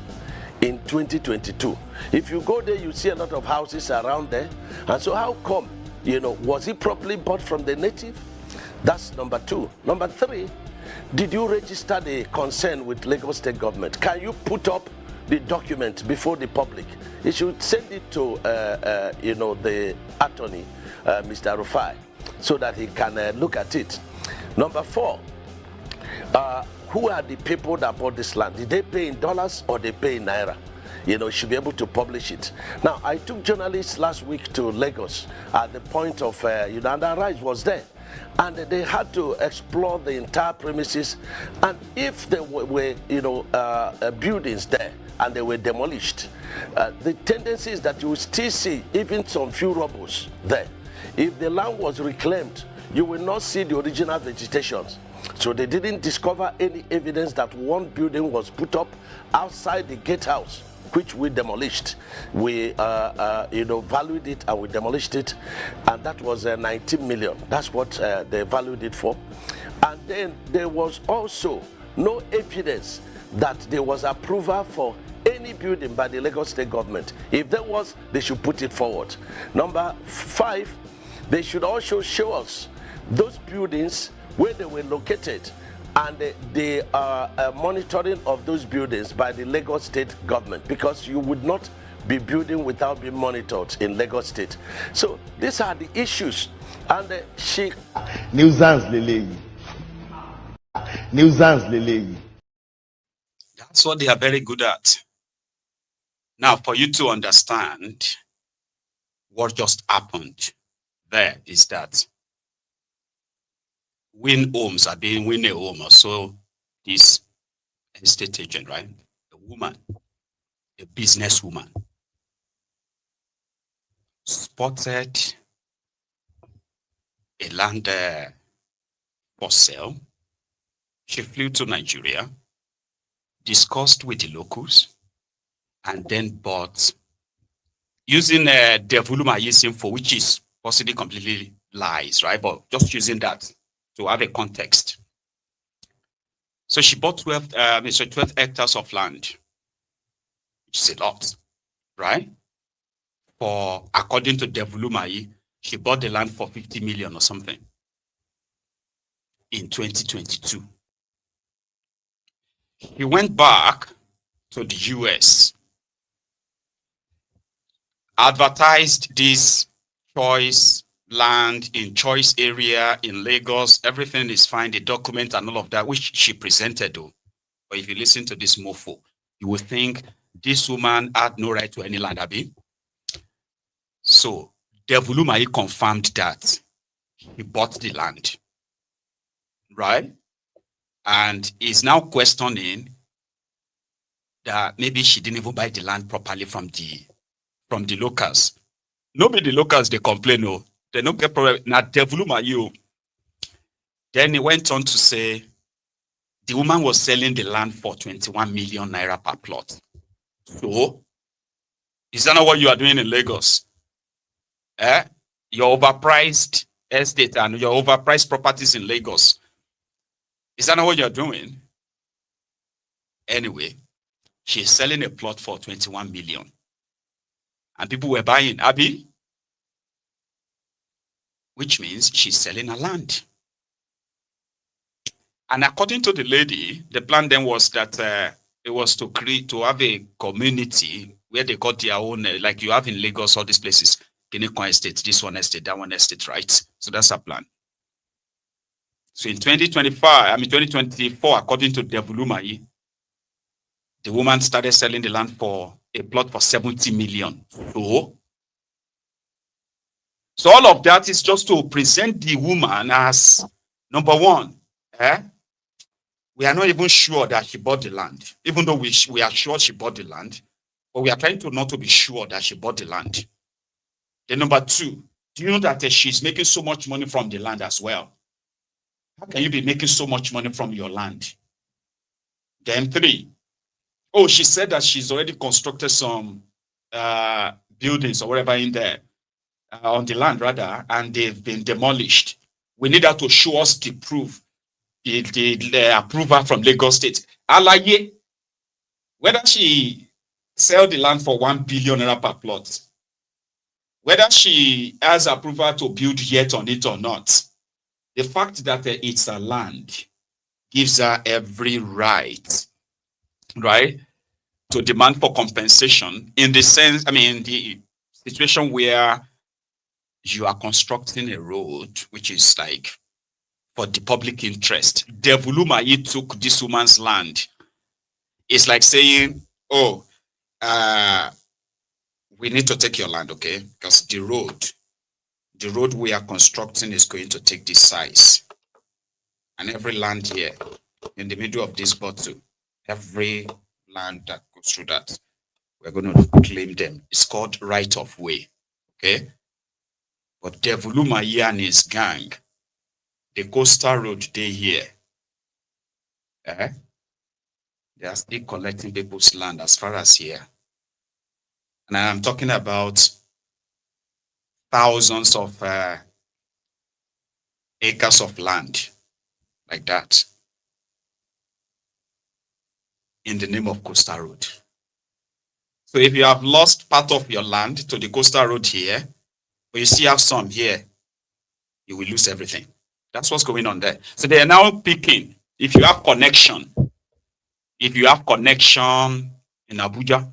in 2022. If you go there, you see a lot of houses around there. And so how come, was it properly bought from the native? That's number two. Number three, did you register the concern with Lagos State government? Can you put up the document before the public? You should send it to, the attorney, Mr. Rufai, so that he can look at it. Number four, who are the people that bought this land? Did they pay in dollars or they pay in naira? Should be able to publish it. Now, I took journalists last week to Lagos at the point of, and Rise was there. And they had to explore the entire premises. And if there were, buildings there and they were demolished, the tendency is that you will still see even some few rubbles there. If the land was reclaimed, you will not see the original vegetation. So they didn't discover any evidence that one building was put up outside the gatehouse, which we demolished. We, valued it and we demolished it, and that was 19 million. That's what they valued it for. And then there was also no evidence that there was approval for any building by the Lagos State government. If there was, they should put it forward. Number five, they should also show us those buildings where they were located and the monitoring of those buildings by the Lagos State government, because you would not be building without being monitored in Lagos State. So these are the issues. And Nuisance Lele. Nuisance Lele. That's what they are very good at. Now, for you to understand what just happened there is that Win Homes are being Win a Home, or so this estate agent, right? A woman, a businesswoman, spotted a land for sale. She flew to Nigeria, discussed with the locals, and then bought using devalues info, which is possibly completely lies, right? But just using that to have a context. So she bought 12 hectares of land, which is a lot, right? For, according to Umahi, she bought the land for 50 million or something in 2022. He went back to the US, advertised this choice land in choice area in Lagos. Everything is fine, the document and all of that, which she presented though. But if you listen to this mofo, you will think this woman had no right to any land, Abi. So Umahi confirmed that he bought the land, right? And is now questioning that maybe she didn't even buy the land properly from the locals. Nobody the locals, they complain, oh, they don't get problem. Now Umahi. Then he went on to say the woman was selling the land for 21 million naira per plot. So, is that not what you are doing in Lagos? Your overpriced estate and your overpriced properties in Lagos. Is that not what you're doing? Anyway, she's selling a plot for 21 million. And people were buying, Abi, which means she's selling her land. And according to the lady, the plan then was that it was to have a community where they got their own, like you have in Lagos, all these places, Kinekon estate, this one estate, that one estate, right? So that's her plan. So in 2024, according to Umahi, the woman started selling the land for a plot for 70 million. So all of that is just to present the woman as number one. We are not even sure that she bought the land, even though we are sure she bought the land, but we are trying to not to be sure that she bought the land. Then number two, do you know that she's making so much money from the land as well? How can you be making so much money from your land? Then three, oh, she said that she's already constructed some buildings or whatever in there, on the land rather, and they've been demolished. We need her to show us the proof, the approval from Lagos State. Alaye, whether she sell the land for 1 billion naira per plot, whether she has approval to build yet on it or not, the fact that it's a land gives her every right, to demand for compensation in the sense, the situation where you are constructing a road, which is like for the public interest. Umahi took this woman's land. It's like saying, oh, we need to take your land, okay? Because the road we are constructing is going to take this size. And every land here, in the middle of this bottle, every land that goes through that, we're going to claim them. It's called right of way, okay? But Umahi and his gang, the coastal road they here, they are still collecting people's land as far as here. And I'm talking about thousands of acres of land like that in the name of coastal road. So if you have lost part of your land to the coastal road here, but you still have some here, you will lose everything. That's what's going on there. So they are now picking, if you have connection in Abuja,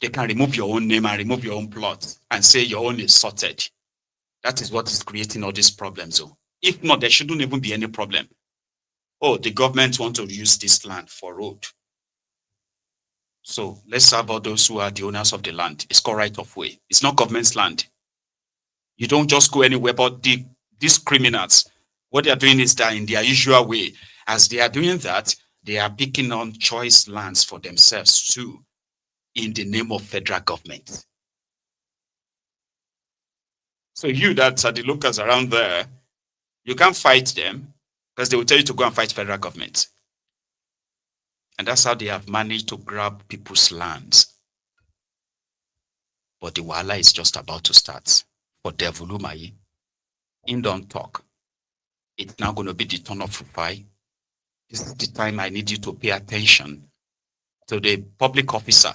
they can remove your own name and remove your own plot and say your own is sorted. That is what is creating all these problems. So if not, there shouldn't even be any problem. Oh, the government want to use this land for road. So let's have all those who are the owners of the land. It's called right of way. It's not government's land. You don't just go anywhere, but these criminals, what they are doing is that in their usual way, as they are doing that, they are picking on choice lands for themselves too, in the name of federal government. So you that are the locals around there, you can't fight them because they will tell you to go and fight federal government. And that's how they have managed to grab people's lands. but the wahala is just about to start. For Devil Umahi, him don't talk. It's now going to be the turn of Rufai. This is the time I need you to pay attention to the public officer,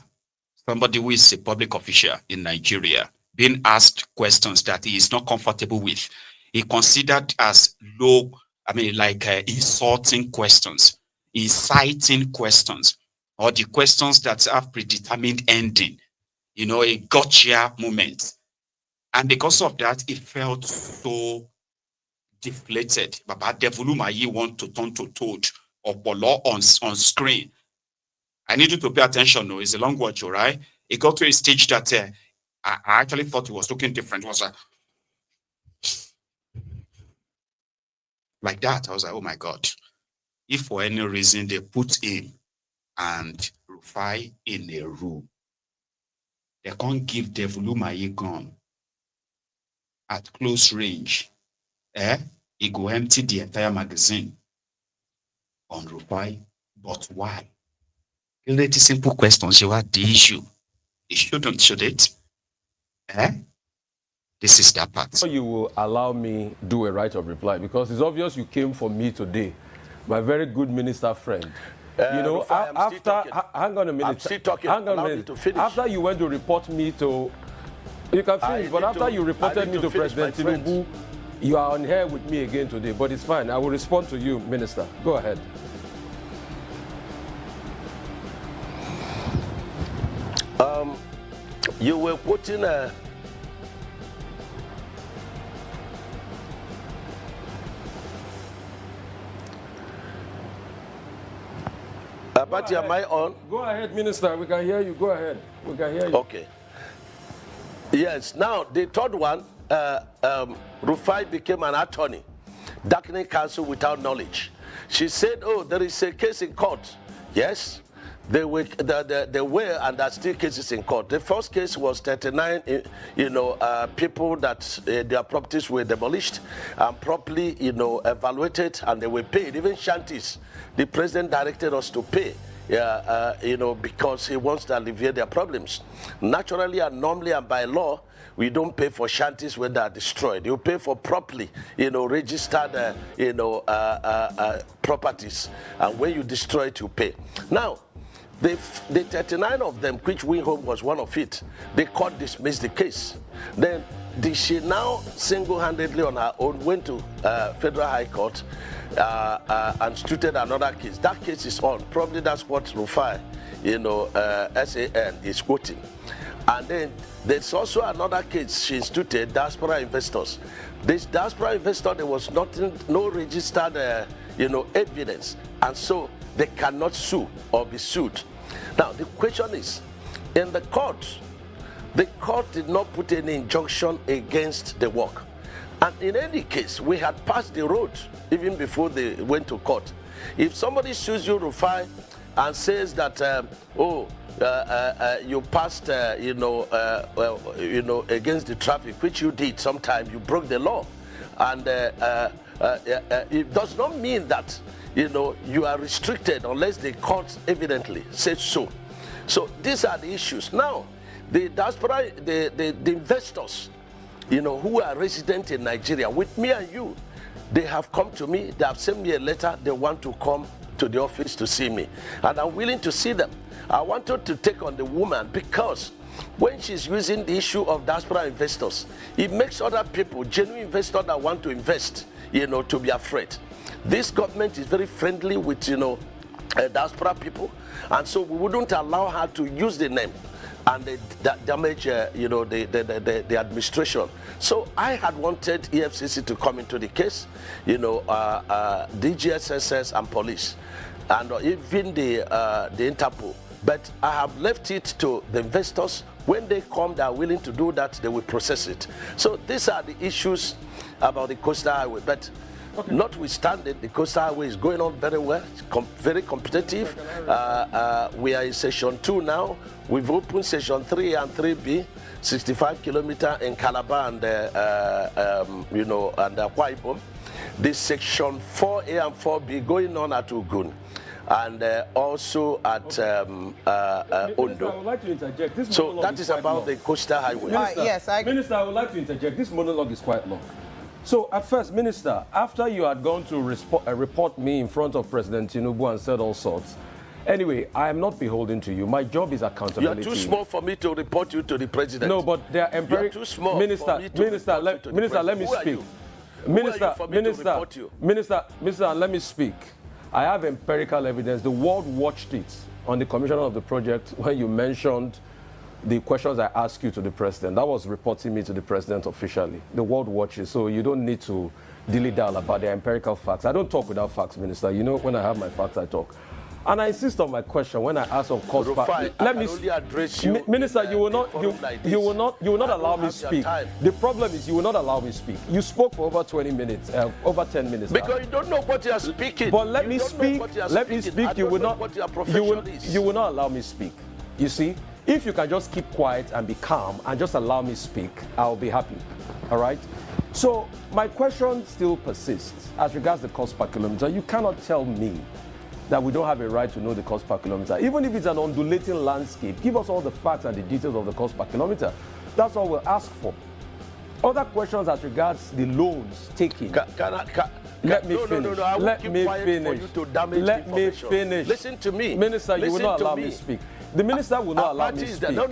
somebody who is a public official in Nigeria, being asked questions that he is not comfortable with. He considered as low, insulting questions, inciting questions, or the questions that have predetermined ending, a gotcha moment. And because of that, it felt so deflated. Baba Devil Umahi want to turn to toad or bolo on screen. I need you to pay attention. No, it's a long watch, all right? It got to a stage that I actually thought it was looking different. It was like that. I was like, oh my God. If for any reason they put him and Rufai in a room, they can't give Devil Umahi gun at close range. He go empty the entire magazine on Rufai. But why? Relatively simple questions. You are the issue. It shouldn't, should it? This is that part. So you will allow me do a right of reply, because it's obvious you came for me today, my very good minister friend. Rufai, after hang on a minute. I'm still talking. Hang on a minute. To finish. After you went to report me to, you can finish. But after you reported me to President Tinubu, you are on here with me again today. But it's fine. I will respond to you, Minister. Go ahead. You were putting a. Abati, am I on? Go ahead, Minister. We can hear you. Go ahead. We can hear you. Okay. Yes. Now, the third one, Rufai became an attorney, darkening counsel without knowledge. She said, oh, there is a case in court. Yes. There were and there are still cases in court. The first case was 39, people that their properties were demolished and properly, evaluated, and they were paid. Even shanties, the president directed us to pay, because he wants to alleviate their problems. Naturally and normally and by law, we don't pay for shanties when they are destroyed. You pay for properly, registered, properties, and when you destroy it, you pay. Now, the 39 of them, which Wing Home was one of it, the court dismissed the case. Then she now single-handedly on her own went to Federal High Court and instituted another case. That case is on. Probably that's what Rufai, SAN is quoting. And then there's also another case she instituted, diaspora investors. This diaspora investor, there was no registered, evidence, and so they cannot sue or be sued. Now, the question is, in the court did not put any injunction against the work. And in any case, we had passed the road even before they went to court. If somebody sues you, Rufai, and says that, you passed, against the traffic, which you did sometime, you broke the law. And it does not mean that you are restricted unless the court evidently says so. So these are the issues. Now, the diaspora, the investors, who are resident in Nigeria, with me and you, they have come to me, they have sent me a letter, they want to come to the office to see me. And I'm willing to see them. I wanted to take on the woman because when she's using the issue of diaspora investors, it makes other people, genuine investors that want to invest, to be afraid. This government is very friendly with, diaspora people, and so we wouldn't allow her to use the name and damage, the administration. So I had wanted EFCC to come into the case, DGSSS and police, and even the Interpol. But I have left it to the investors. When they come, they are willing to do that, they will process it. So these are the issues about the coastal highway. But notwithstanding, the coastal highway is going on very well, very competitive. We are in session 2 now. We've opened session 3 and 3B, 65 kilometers in Calabar and and Akwa Ibom. This section 4A and 4B going on at Ogun. and also at Ondo. I would like to interject. This so that is about the coastal highway. Minister, yes, Minister, I would like to interject. This monologue is quite long. So at first, Minister, after you had gone to report me in front of President Tinubu and said all sorts, anyway, I am not beholden to you. My job is accountability. You are too small for me to report you to the president. No, but they are empirical. You are too small Minister, for me to Minister, let me speak. Minister, let me speak. I have empirical evidence. The world watched it on the commissioner of the project when you mentioned the questions I asked you to the president. That was reporting me to the president officially. The world watches, so you don't need to dilly-dally about the empirical facts. I don't talk without facts, Minister. You know, when I have my facts, I talk. And I insist on my question when I ask on cost. Rufai, let me only address you. Minister, you will not allow me speak. The problem is you will not allow me speak. You spoke for over 20 minutes, over 10 minutes. Because you don't know what you are speaking. But let me speak. Let me speak. You will not. You will not allow me speak. You see, if you can just keep quiet and be calm and just allow me speak, I'll be happy. All right. So my question still persists as regards the cost per kilometer. You cannot tell me that we don't have a right to know the cost per kilometer. Even if it's an undulating landscape, give us all the facts and the details of the cost per kilometer. That's all we'll ask for. Other questions as regards the loans taken. Let me finish. Let me finish. Let me finish. Listen to me. Minister, you will not allow me to speak. The minister will not allow me to speak. No.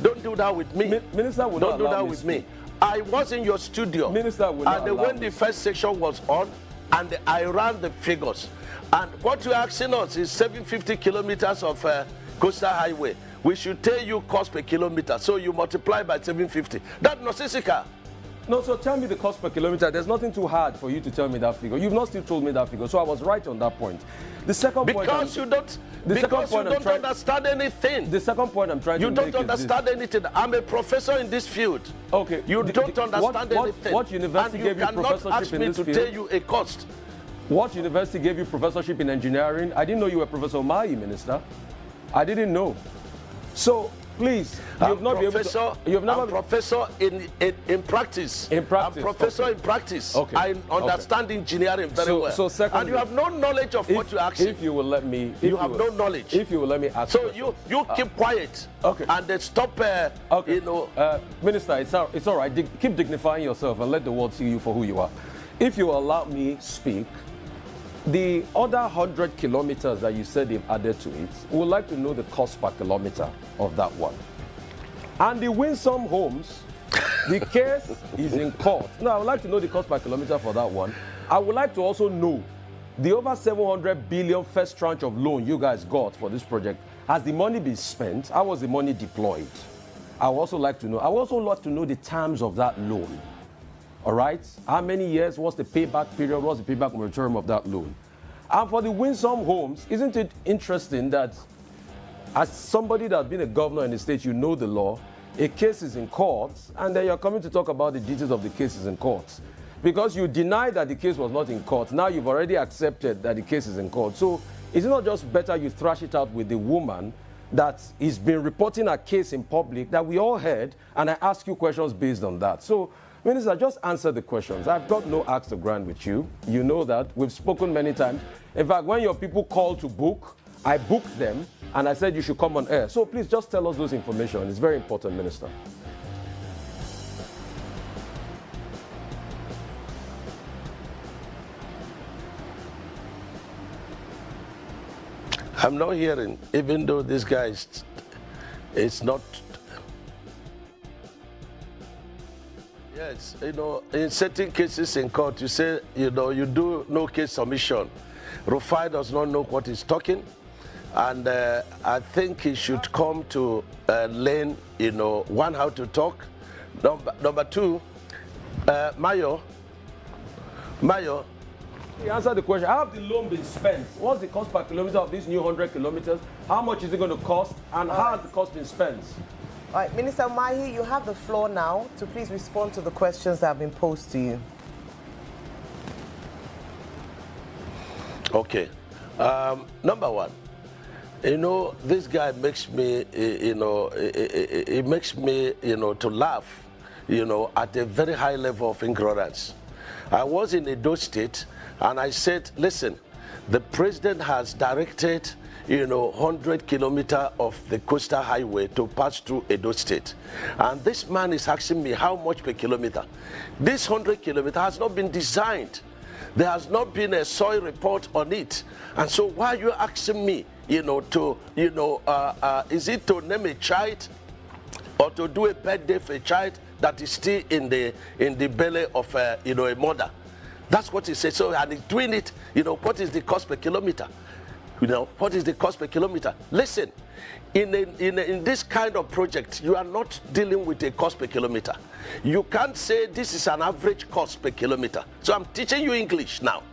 Don't do that with me. Minister will not allow me to speak. I was in your studio. Minister will not allow me. And when the first section was on, and I ran the figures. And what you're asking us is 750 kilometers of coastal highway. We should tell you cost per kilometer. So you multiply by 750. That's nonsensical. No, so tell me the cost per kilometer. There's nothing too hard for you to tell me that figure. You've not still told me that figure. So I was right on that point. The second point. Because you don't understand anything. The second point I'm trying to make is you don't understand anything. I'm a professor in this field. Okay. You don't understand anything. What university gave you professorship in this field? And you cannot ask me to tell you a cost. What university gave you professorship in engineering? I didn't know you were Professor Umahi, Minister. I didn't know. So, please, you've not been able to... I'm professor in practice. In practice. I'm professor in practice. Okay. I understand engineering very well. So secondly, and you have no knowledge of what you're asking. If you will let me... You have no knowledge. If you will let me ask... So you keep quiet. Okay. And then stop, okay. Minister, it's all right. Keep dignifying yourself and let the world see you for who you are. If you allow me speak, the other 100 kilometers that you said they've added to it, we would like to know the cost per kilometer of that one. And the Winsome Homes, the case is in court. Now, I would like to know the cost per kilometer for that one. I would like to also know the over 700 billion first tranche of loan you guys got for this project. Has the money been spent? How was the money deployed? I would also like to know. I would also like to know the terms of that loan. All right? How many years? What's the payback period? What's the payback moratorium of that loan? And for the Winsome Homes, isn't it interesting that as somebody that's been a governor in the state, you know the law, a case is in court, and then you're coming to talk about the details of the cases in court. Because you denied that the case was not in court. Now you've already accepted that the case is in court. So is it not just better you thrash it out with the woman that has been reporting a case in public that we all heard, and I ask you questions based on that? So, Minister, just answer the questions. I've got no axe to grind with you. You know that. We've spoken many times. In fact, when your people call to book, I booked them, and I said you should come on air. So please just tell us those information. It's very important, Minister. I'm not hearing, even though this guy is not... Yes, you know, in certain cases in court, you say, you know, you do no case submission. Rufai does not know what he's talking, and I think he should come to learn, you know, one, how to talk. Number two, Mayo. You answer the question. How have the loan been spent? What's the cost per kilometer of these new 100 kilometers? How much is it going to cost? And how has the cost been spent? All right, Minister Umahi, you have the floor now to please respond to the questions that have been posed to you. Okay. Number one, you know, this guy makes me, it makes me, to laugh, at a very high level of ignorance. I was in Edo State, and I said, listen, The president has directed, 100 kilometers of the coastal highway to pass through Edo State. And this man is asking me how much per kilometer. This 100 kilometers has not been designed. There has not been a soil report on it. And so why are you asking me, is it to name a child or to do a birthday for a child that is still in the belly of a mother? That's what he said. So, and he's doing it, what is the cost per kilometer? What is the cost per kilometer? Listen, in this kind of project, you are not dealing with a cost per kilometer. You can't say this is an average cost per kilometer. So I'm teaching you English now.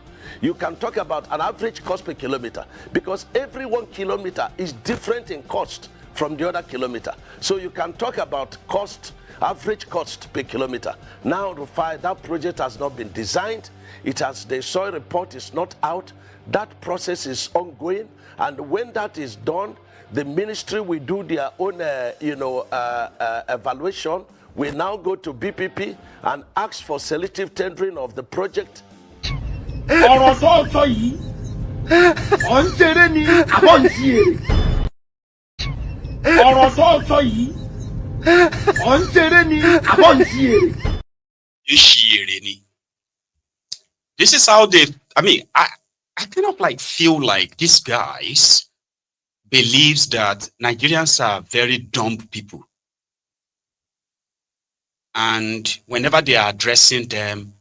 You can talk about an average cost per kilometer because every 1 kilometer is different in cost from the other kilometer. So you can talk about cost, average cost per kilometer. Now, Rufai, that project has not been designed. The soil report is not out. That process is ongoing, and when that is done, the ministry will do their own, evaluation. We now go to BPP and ask for selective tendering of the project. This is how they, I kind of feel like these guys believes that Nigerians are very dumb people. And whenever they are addressing them,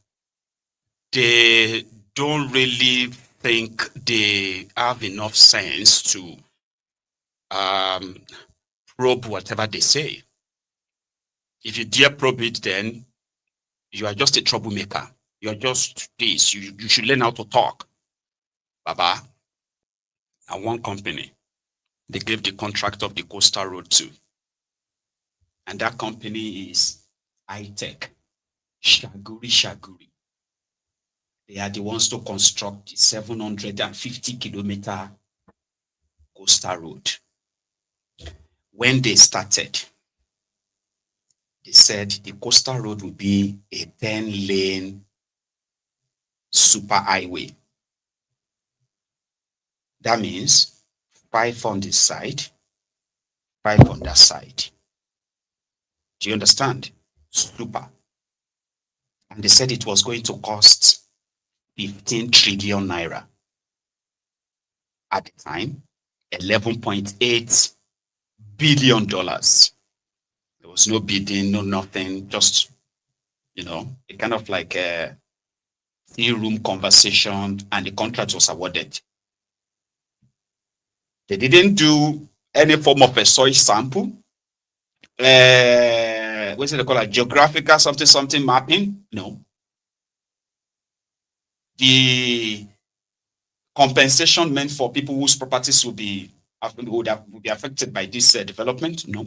they don't really think they have enough sense to probe whatever they say. If you dare probe it, then you are just a troublemaker. You are just this. You should learn how to talk. Baba, and one company, they gave the contract of the coastal road to. And that company is high-tech, Shaguri. They are the ones to construct the 750-kilometer coastal road. When they started, they said the coastal road will be a 10-lane super highway. That means 5 on this side, 5 on that side. Do you understand? Super. And they said it was going to cost 15 trillion naira. At the time, $11.8 billion. There was no bidding, no nothing, just, a kind of like a 3-room conversation, and the contract was awarded. They didn't do any form of a soil sample. What's it called? Geographical something mapping? No. The compensation meant for people whose properties would be affected by this development? No.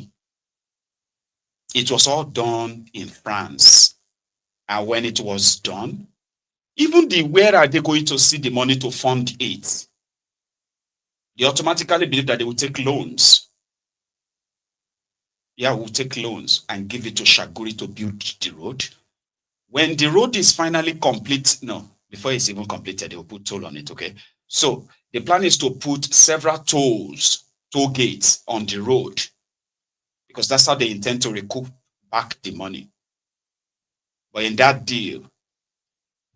It was all done in France. And when it was done, even where are they going to see the money to fund it? They automatically believe that they will take loans. Yeah, we'll take loans and give it to Shaguri to build the road. When the road is finally complete, before it's even completed, they will put toll on it, okay? So the plan is to put several toll gates on the road because that's how they intend to recoup back the money. But in that deal,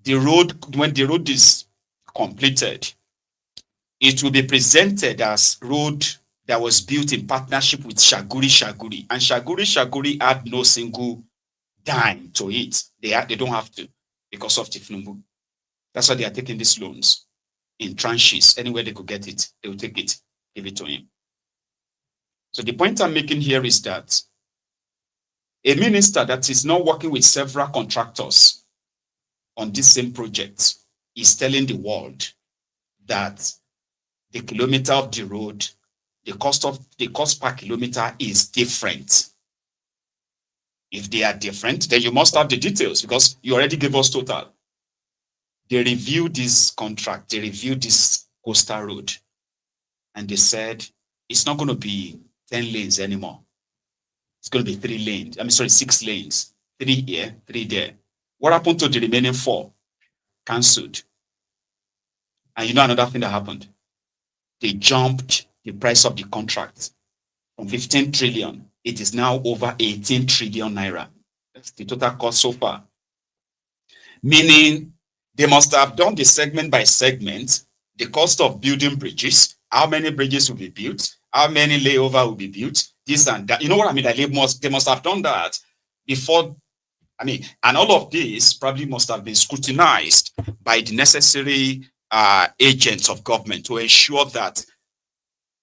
when the road is completed, it will be presented as road that was built in partnership with Shaguri. And Shaguri had no single dime to it. They don't have to because of Tinubu. That's why they are taking these loans in tranches. Anywhere they could get it, they will take it, give it to him. So the point I'm making here is that a minister that is not working with several contractors on this same project is telling the world that the kilometer of the road, the cost per kilometer is different. If they are different, then you must have the details because you already gave us total. They reviewed this contract, they reviewed this coastal road, and they said it's not going to be 10 lanes anymore. It's going to be 3 lanes. 6 lanes. 3 here, 3 there. What happened to the remaining 4? Cancelled. And you know another thing that happened? They jumped the price of the contract from 15 trillion. It is now over 18 trillion naira. That's the total cost so far. Meaning they must have done the segment by segment, the cost of building bridges, how many bridges will be built, how many layover will be built, this and that. You know what I mean? Like they must have done that before. I mean, and all of this probably must have been scrutinized by the necessary agents of government to ensure that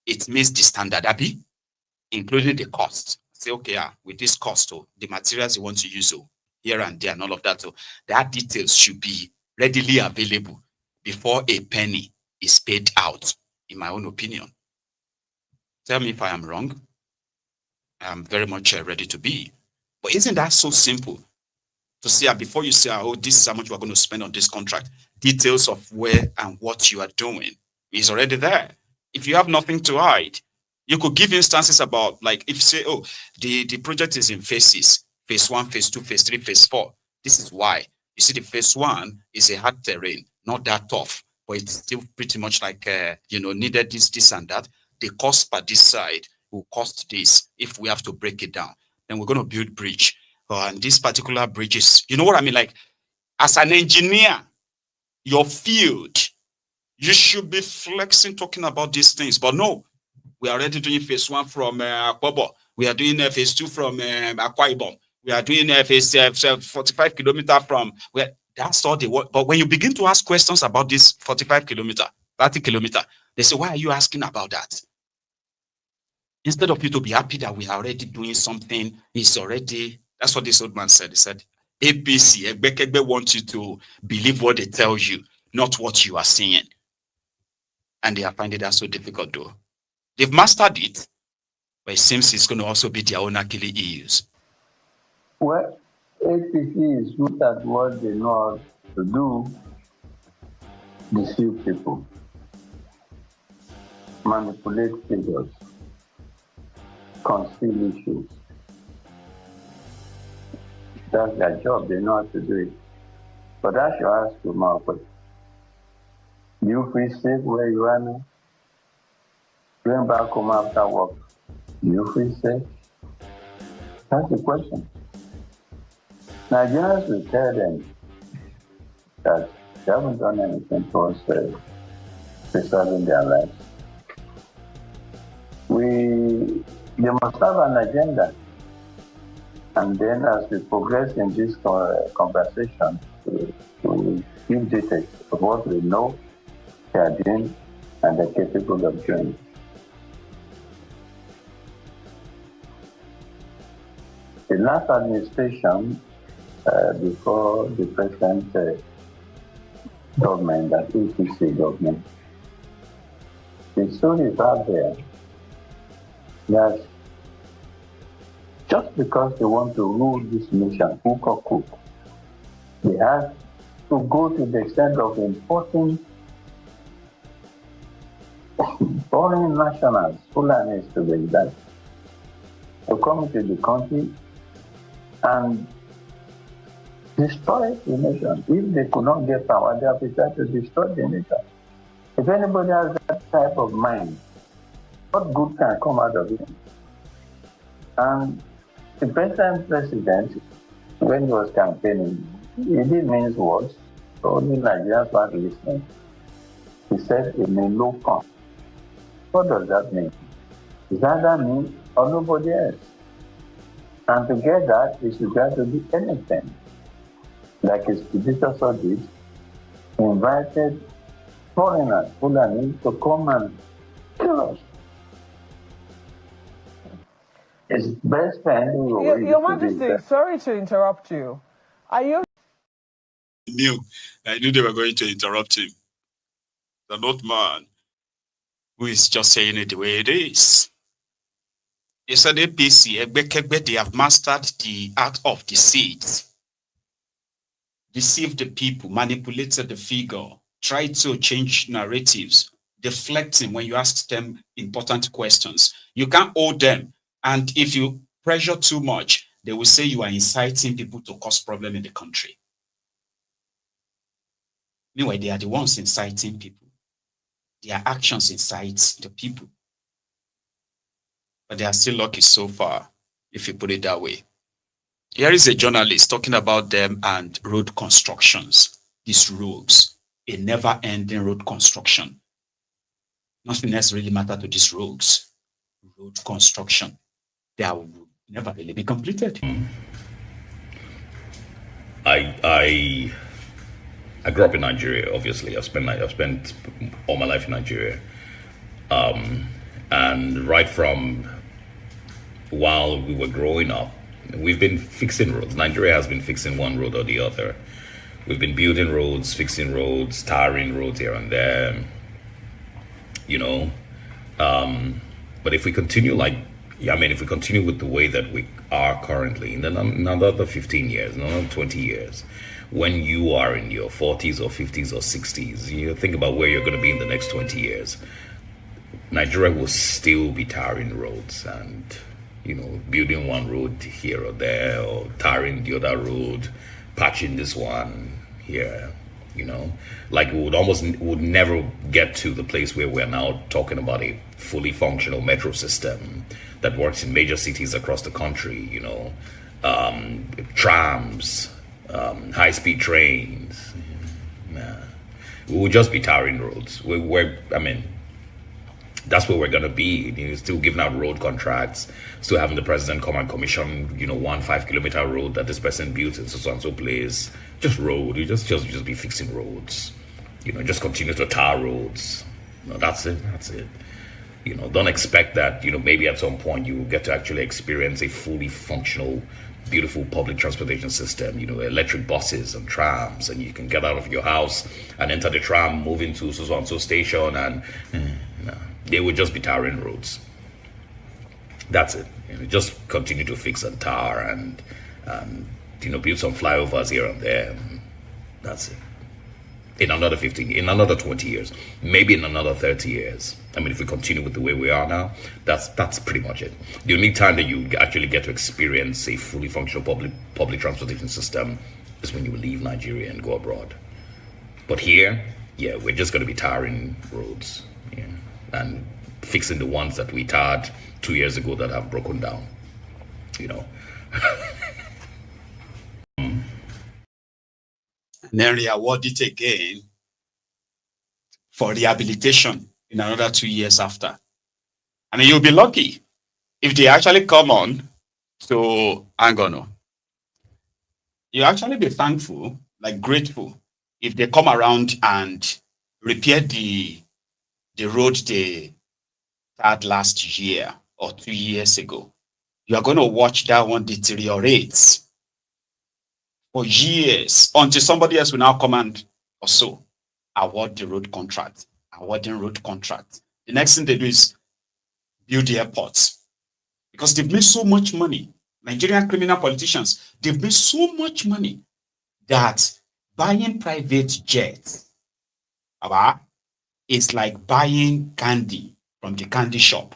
it meets the standard, Abi, including the cost. Say, okay, with this cost, the materials you want to use, here and there, and all of that, that details should be readily available before a penny is paid out, in my own opinion. Tell me if I am wrong. I'm very much ready to be. But isn't that so simple? To see before you say, oh, this is how much we're going to spend on this contract, details of where and what you are doing is already there. If you have nothing to hide, you could give instances about, like, if you say, oh, the project is in phases, phase 1, phase 2, phase 3, phase 4. This is why. You see, the phase 1 is a hard terrain, not that tough, but it's still pretty much like, needed this and that. The cost per this side will cost this if we have to break it down. Then we're going to build bridge. And this particular bridge is, you know what I mean? Like, as an engineer, your field, you should be flexing, talking about these things. But no, we are already doing phase 1 from Akpobo. We are doing phase 2 from Akwa Ibom. We are doing phase 45 kilometer from where. That's all they want. But when you begin to ask questions about this 45 kilometer, 30 kilometer, they say, why are you asking about that? Instead of you to be happy that we are already doing something, it's already. That's what this old man said. He said, APC, Egbekegbe wants you to believe what they tell you, not what you are seeing. And they are finding that so difficult, though. They've mastered it, but it seems it's going to also be their own Achilles heels. Well, APC is good at what they know how to do, deceive people, manipulate figures, conceal issues. That's their job. They know how to do it. But I should ask you, Marco, do you feel safe where you are now? Going back home after work, do you feel safe? That's the question. Nigerians will tell them that they haven't done anything towards preserving their lives. They must have an agenda. And then as we progress in this conversation, we give details of what we know they are doing and they're capable of doing. The last administration, before the present government, that APC government, the story is out there that just because they want to rule this nation, hook or crook, they have to go to the extent of importing foreign nationals, Fulanis to be exact, to come into the country and destroy the nation. If they could not get power, they have decided to destroy the nation. If anybody has that type of mind, what good can come out of it? And the present president, when he was campaigning, he didn't mince words. Only Nigerians were listening. He said it may no come. What does that mean? Does that mean or nobody else? And to get that, he should try to do anything. Like his predecessor did, he invited foreigners, Fulani, to come and kill us. His best friend, Your Majesty, sorry to interrupt you. Are you? I knew they were going to interrupt him. The old man who is just saying it the way it is. He said APC, they have mastered the art of deceit. Deceived the people, manipulated the figure, tried to change narratives, deflecting when you ask them important questions. You can't hold them. And if you pressure too much, they will say you are inciting people to cause problems in the country. Meanwhile, they are the ones inciting people. their actions incite the people. But they are still lucky so far, if you put it that way. Here is a journalist talking about them and road constructions, these roads, a never-ending road construction. Nothing else really matters to these roads. Road construction, they will never really be completed. I grew up in Nigeria. Obviously, I've spent all my life in Nigeria, and right from while we were growing up, we've been fixing roads. Nigeria has been fixing one road or the other. We've been building roads, fixing roads, tarring roads here and there. You know, but if we continue if we continue with the way that we are currently, in another 15 years, another 20 years, when you are in your 40s or 50s or 60s, you think about where you're going to be in the next 20 years. Nigeria will still be tarring roads and, you know, building one road here or there, or tarring the other road, patching this one here. You know, like we would never get to the place where we're now talking about a fully functional metro system that works in major cities across the country, you know, trams, high-speed trains. We will just be tarring roads. That's where we're going to be. You know, still giving out road contracts, still having the president come and commission, you know, 1 5-kilometer road that this person built in so and so place. Just road. You just be fixing roads. You know, just continue to tar roads. You know, that's it. You know, don't expect that, you know, maybe at some point you will get to actually experience a fully functional, beautiful public transportation system, you know, electric buses and trams, and you can get out of your house and enter the tram, move into so and so station, and they would just be tarring roads. That's it. You know, just continue to fix and tar and you know, build some flyovers here and there. That's it. In another 20 years, maybe in another 30 years. I mean, if we continue with the way we are now, that's pretty much it. The only time that you actually get to experience a fully functional public transportation system is when you leave Nigeria and go abroad. But here, yeah, we're just going to be tarring roads, yeah, and fixing the ones that we tarred 2 years ago that have broken down, you know. And then re-award it again for rehabilitation in another 2 years after. I mean, you'll be lucky if they actually come on to Angono. You'll actually be thankful, like grateful, if they come around and repair the road they had last year or 2 years ago. You are going to watch that one deteriorate for years until somebody else will now come and also award the road contract, awarding road contract. The next thing they do is build the airports because they've made so much money. Nigerian criminal politicians, they've made so much money that buying private jets is like buying candy from the candy shop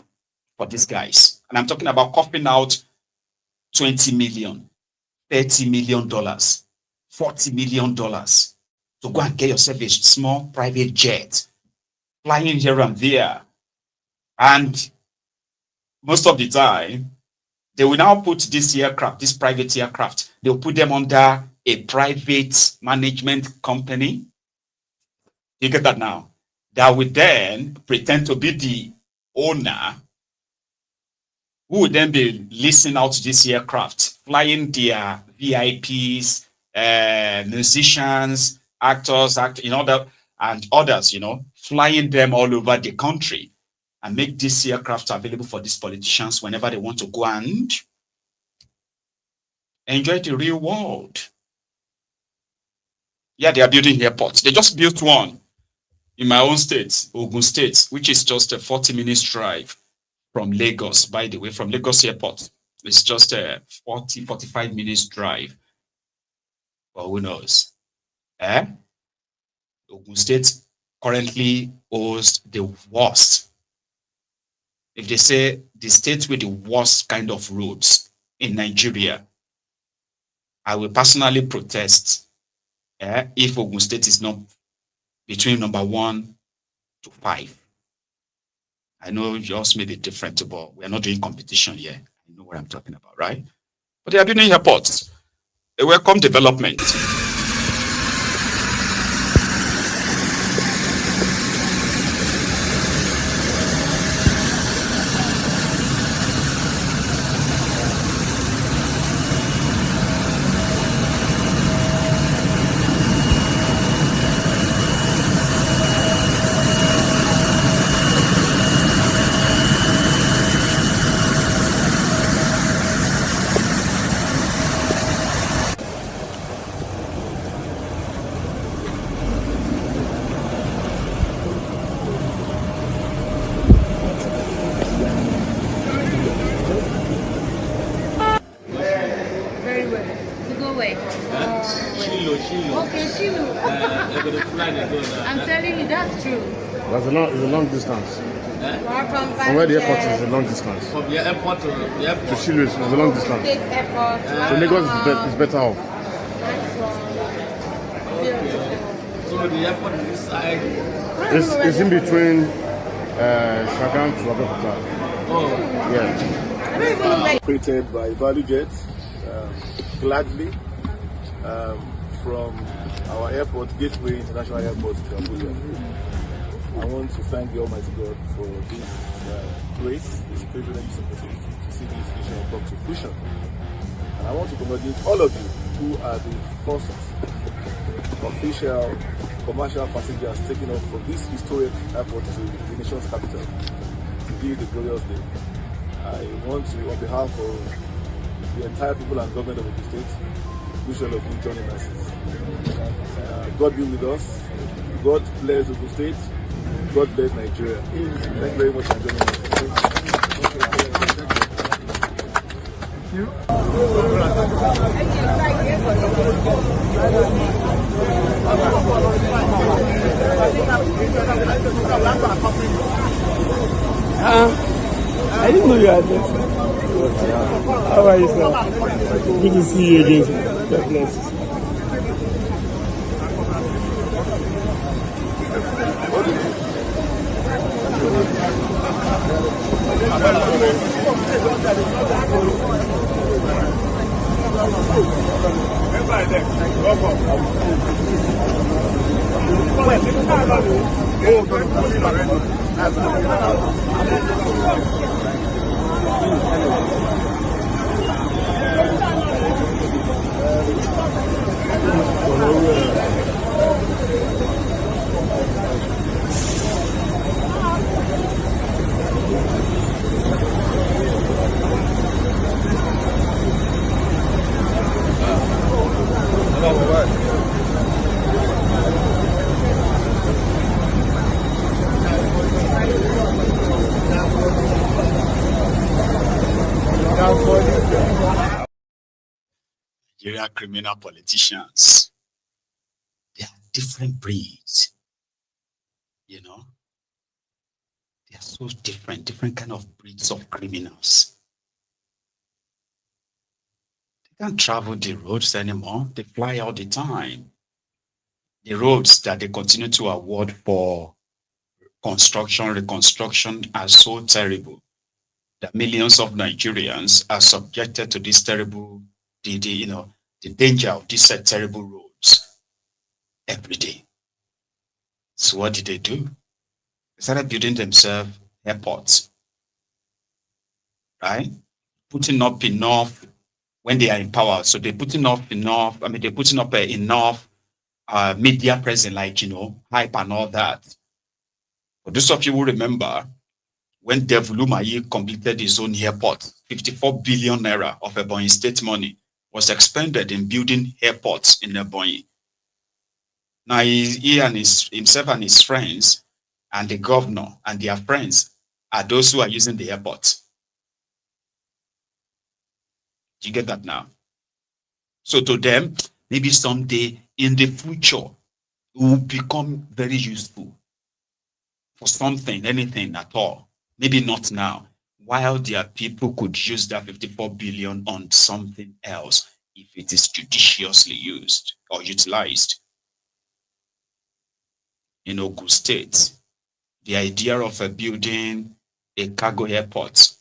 for these guys. And I'm talking about coughing out 20 million. $30 million, $40 million to go and get yourself a small private jet, flying here and there. And most of the time, they will now put this aircraft, this private aircraft, they'll put them under a private management company. You get that now? That will then pretend to be the owner, who would then be leasing out this aircraft, flying their VIPs, musicians, actors, and others, you know, flying them all over the country and make this aircraft available for these politicians whenever they want to go and enjoy the real world. Yeah, they are building airports. They just built one in my own state, Ogun State, which is just a 40-minute drive from Lagos, by the way, from Lagos Airport. It's just a 45 minutes drive. Well, who knows? Ogun State currently owes the worst. If they say the state with the worst kind of roads in Nigeria, I will personally protest if Ogun State is not between number 1 to 5. I know yours may be different, but we are not doing competition here. I know what I'm talking about, right? But they are building airports. A welcome development. I'm telling you, that's true. It's a long distance. From where the airport is a long distance. From the airport to the airport. To Shilu is a long distance. State airport. So Lagos is better off. Nice one. Beautiful. So the airport is this side. It's in between Shagam to Abeokuta. Oh. Yeah. I don't even look like Operated by ValueJet, gladly, from our airport, Gateway International Airport to Abuja. I want to thank the Almighty God for this grace, this privilege, this opportunity to see this vision come to fruition. And I want to congratulate all of you who are the first official commercial passengers taking off from this historic airport to the nation's capital to give the glorious day. I want to, on behalf of the entire people and government of the state, wish all of you joining us. God be with us. God bless the state. God bless Nigeria. Thank you very much for joining us. Thank you. I didn't know you had that. How are you, sir? Good to see you again. God bless. Nigeria criminal politicians, they are different breeds, you know. They are so different kind of breeds of criminals. They can't travel the roads anymore. They fly all the time. The roads that they continue to award for construction, reconstruction are so terrible that millions of Nigerians are subjected to this terrible, the danger of these terrible roads every day. So what did they do? They started building themselves airports, right? Putting up enough when they are in power. So they're putting up enough, they're putting up enough media presence, like, hype and all that. For those of you who remember, when Umahi completed his own airport, 54 billion naira of Ebonyi state money was expended in building airports in Ebonyi. Now he and himself and his friends and the governor and their friends are those who are using the airport. Do you get that now? So to them, maybe someday in the future, it will become very useful for something, anything at all. Maybe not now, while their people could use that 54 billion on something else if it is judiciously used or utilized. In Ogun State, the idea of building a cargo airport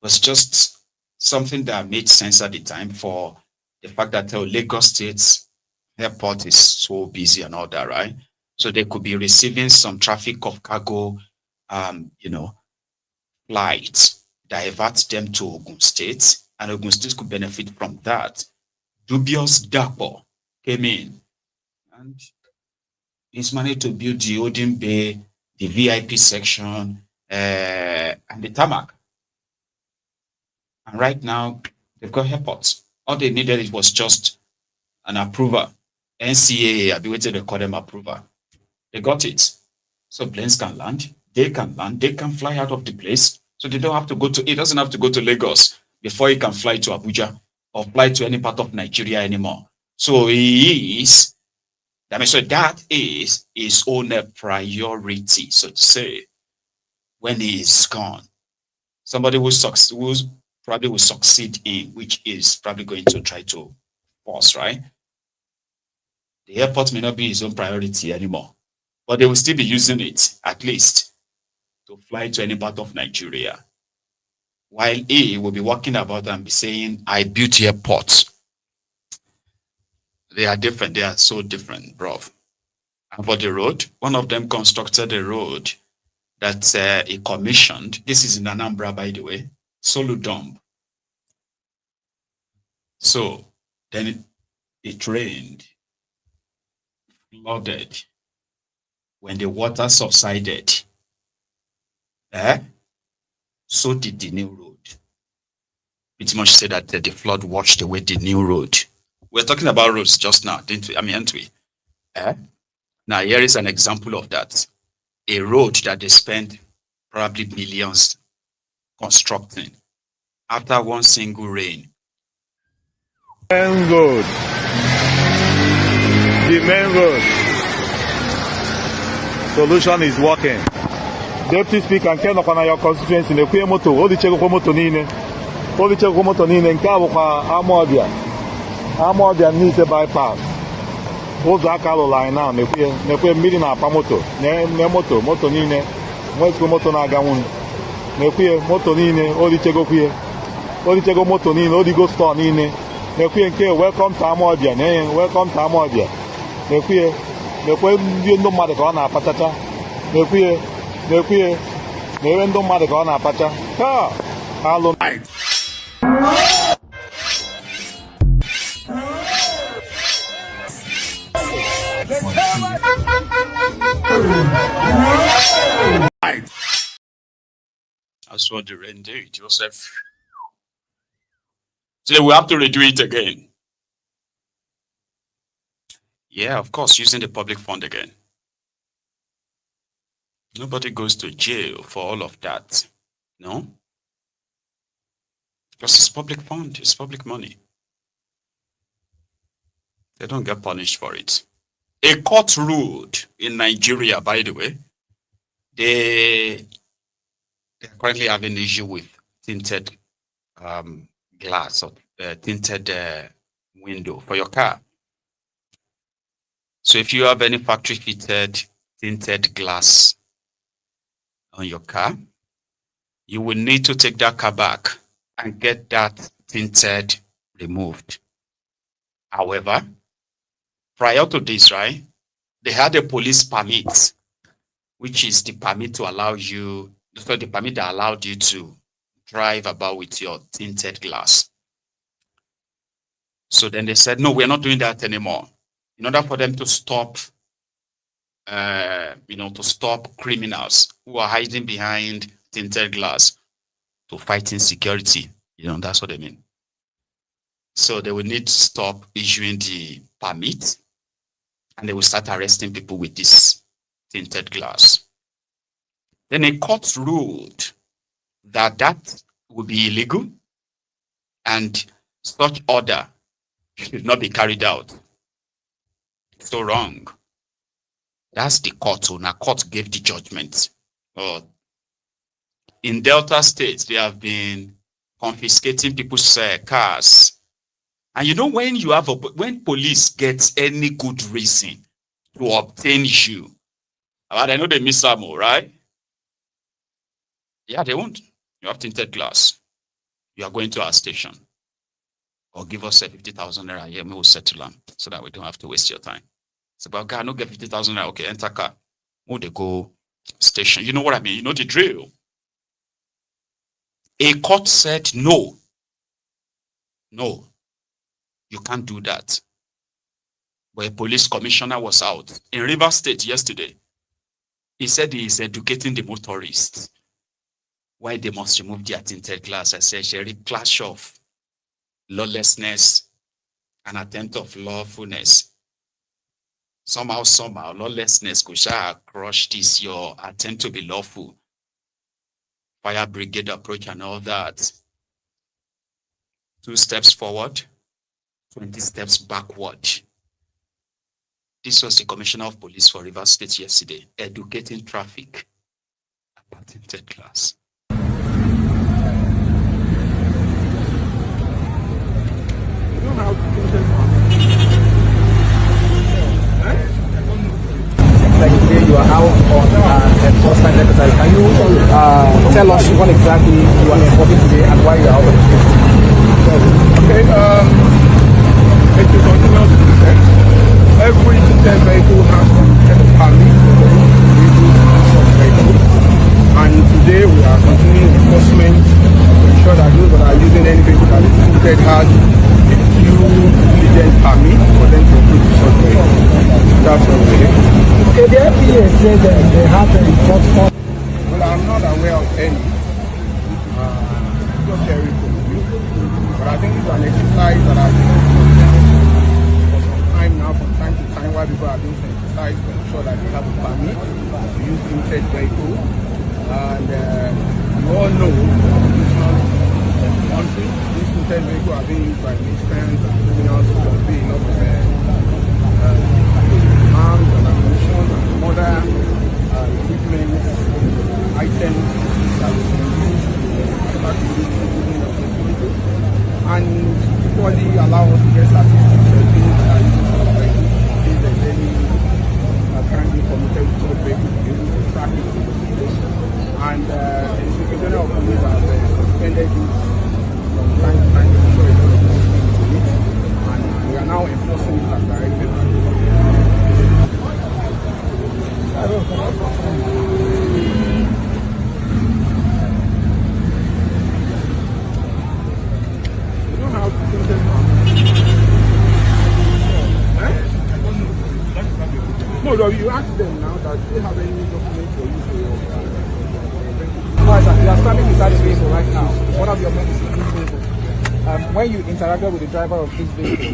was just something that made sense at the time for the fact that Lagos State's airport is so busy and all that, right? So they could be receiving some traffic of cargo, flights, divert them to Ogun State, and Ogun State could benefit from that. Dubious Dapo came in and he's managed to build the Odin Bay, the VIP section, and the tarmac. And right now, they've got airports. All they needed was just an approval. NCAA, I've been waiting to call them approval. They got it. So planes can land, they can fly out of the place. So they don't have to it doesn't have to go to Lagos before he can fly to Abuja or fly to any part of Nigeria anymore. So that is his own priority, so to say, when he is gone. Somebody who probably will succeed in, which is probably going to try to force, right? The airport may not be his own priority anymore, but they will still be using it, at least, to fly to any part of Nigeria. While he will be walking about and be saying, I built airports. They are different. They are so different, bro. And for the road, one of them constructed a road that he commissioned. This is in Anambra, by the way, Soludom. So then it rained, flooded. When the water subsided, so did the new road. Pretty much said that the flood washed away the new road. We're talking about roads just now, didn't we? Aren't we? Now, here is an example of that. A road that they spent probably millions constructing. After one single rain. Main road. The main road. Solution is working. Deputy Speaker, nke nọkwa na your constituency na-ekwe moto, o dichekwa moto niile. O dichekwa moto niile, nke a bụkwa Amawbia n'ise bypass. Ụzọ aka lụrụ anyị na na-ekwe mmiri na-apa moto, na moto niile, nwezikwa moto na-aga nwunye. Na-ekwe moto niile, o dichego moto niile, o digo store niile. Na-ekwe nke welcome to Amawbia, welcome to Amawbia. Na-ekwe ndị mmadụ ka ọ na-apachacha. Na-ekwe na-ewe ndị mmadụ ka ọ na-apacha. Alụ That's what the rain did, Joseph. So we have to redo it again. Yeah, of course, using the public fund again. Nobody goes to jail for all of that. No? Because it's public fund, it's public money. They don't get punished for it. A court ruled in Nigeria, by the way, they're currently having an issue with tinted glass or tinted window for your car. So if you have any factory fitted tinted glass on your car, you will need to take that car back and get that tinted removed. However, prior to this, right, they had a police permit, which is the permit to allow you, so the permit that allowed you to drive about with your tinted glass. So then they said, no, we're not doing that anymore. In order for them to stop, to stop criminals who are hiding behind tinted glass to fight insecurity. That's what they mean. So they will need to stop issuing the permit and they will start arresting people with this tinted glass. Then a court ruled that that would be illegal and such order should not be carried out. So wrong. That's the court. So now court gave the judgment. In Delta State, they have been confiscating people's cars. And when police gets any good reason to obtain you, I know they miss ammo, right? Yeah, they won't. You have tinted glass. You are going to our station. Or give us 50,000 naira here, we will settle them so that we don't have to waste your time. So, but God, no get 50,000 naira. Okay, enter car. Who they go station? You know what I mean? You know the drill. A court said no. No, you can't do that. But a police commissioner was out in Rivers State yesterday. He said he is educating the motorists why they must remove their tinted glass. I said, Sherry, clash of lawlessness and attempt of lawfulness. Somehow, lawlessness could crush this, your attempt to be lawful. Fire brigade approach and all that. 2 steps forward, 20 steps backward. This was the Commissioner of Police for Rivers State yesterday, educating traffic about tinted glass. Like today you are out on enforcement exercise. Can you tell us what exactly you are enforcing today and why you are out on the street? Okay, it's a continuous process. Every tinted vehicle has to get a permit for such vehicle. And today we are continuing enforcement to ensure that those that are using any vehicle that is tinted has a due diligence permit for them to operate such vehicle. That's what we're doing. Okay, the FPA said that they have a report. Well, I'm not aware of any. Just hearing from you. But I think it's an exercise that I've been for some time now, from time to time, while people are doing exercise to ensure that they have a permit to use tinted vehicle. And you all know the country, these tinted vehicles are being used by militants and criminals who can be enough of arms and ammunition and other equipment items that we can use to attack the citizens of this country. And equally allow us to get statistics of things that are used for vehicles, if there's any crime being committed with such vehicles, be able to track it. And the Inspector General of Police has suspended this from time to time to ensure it's not to it. And we are now enforcing it as directed by the No, you ask them now that do they have any documents for you for your You are standing beside the vehicle right now. What have your men seen this vehicle? When you interacted with the driver of this vehicle,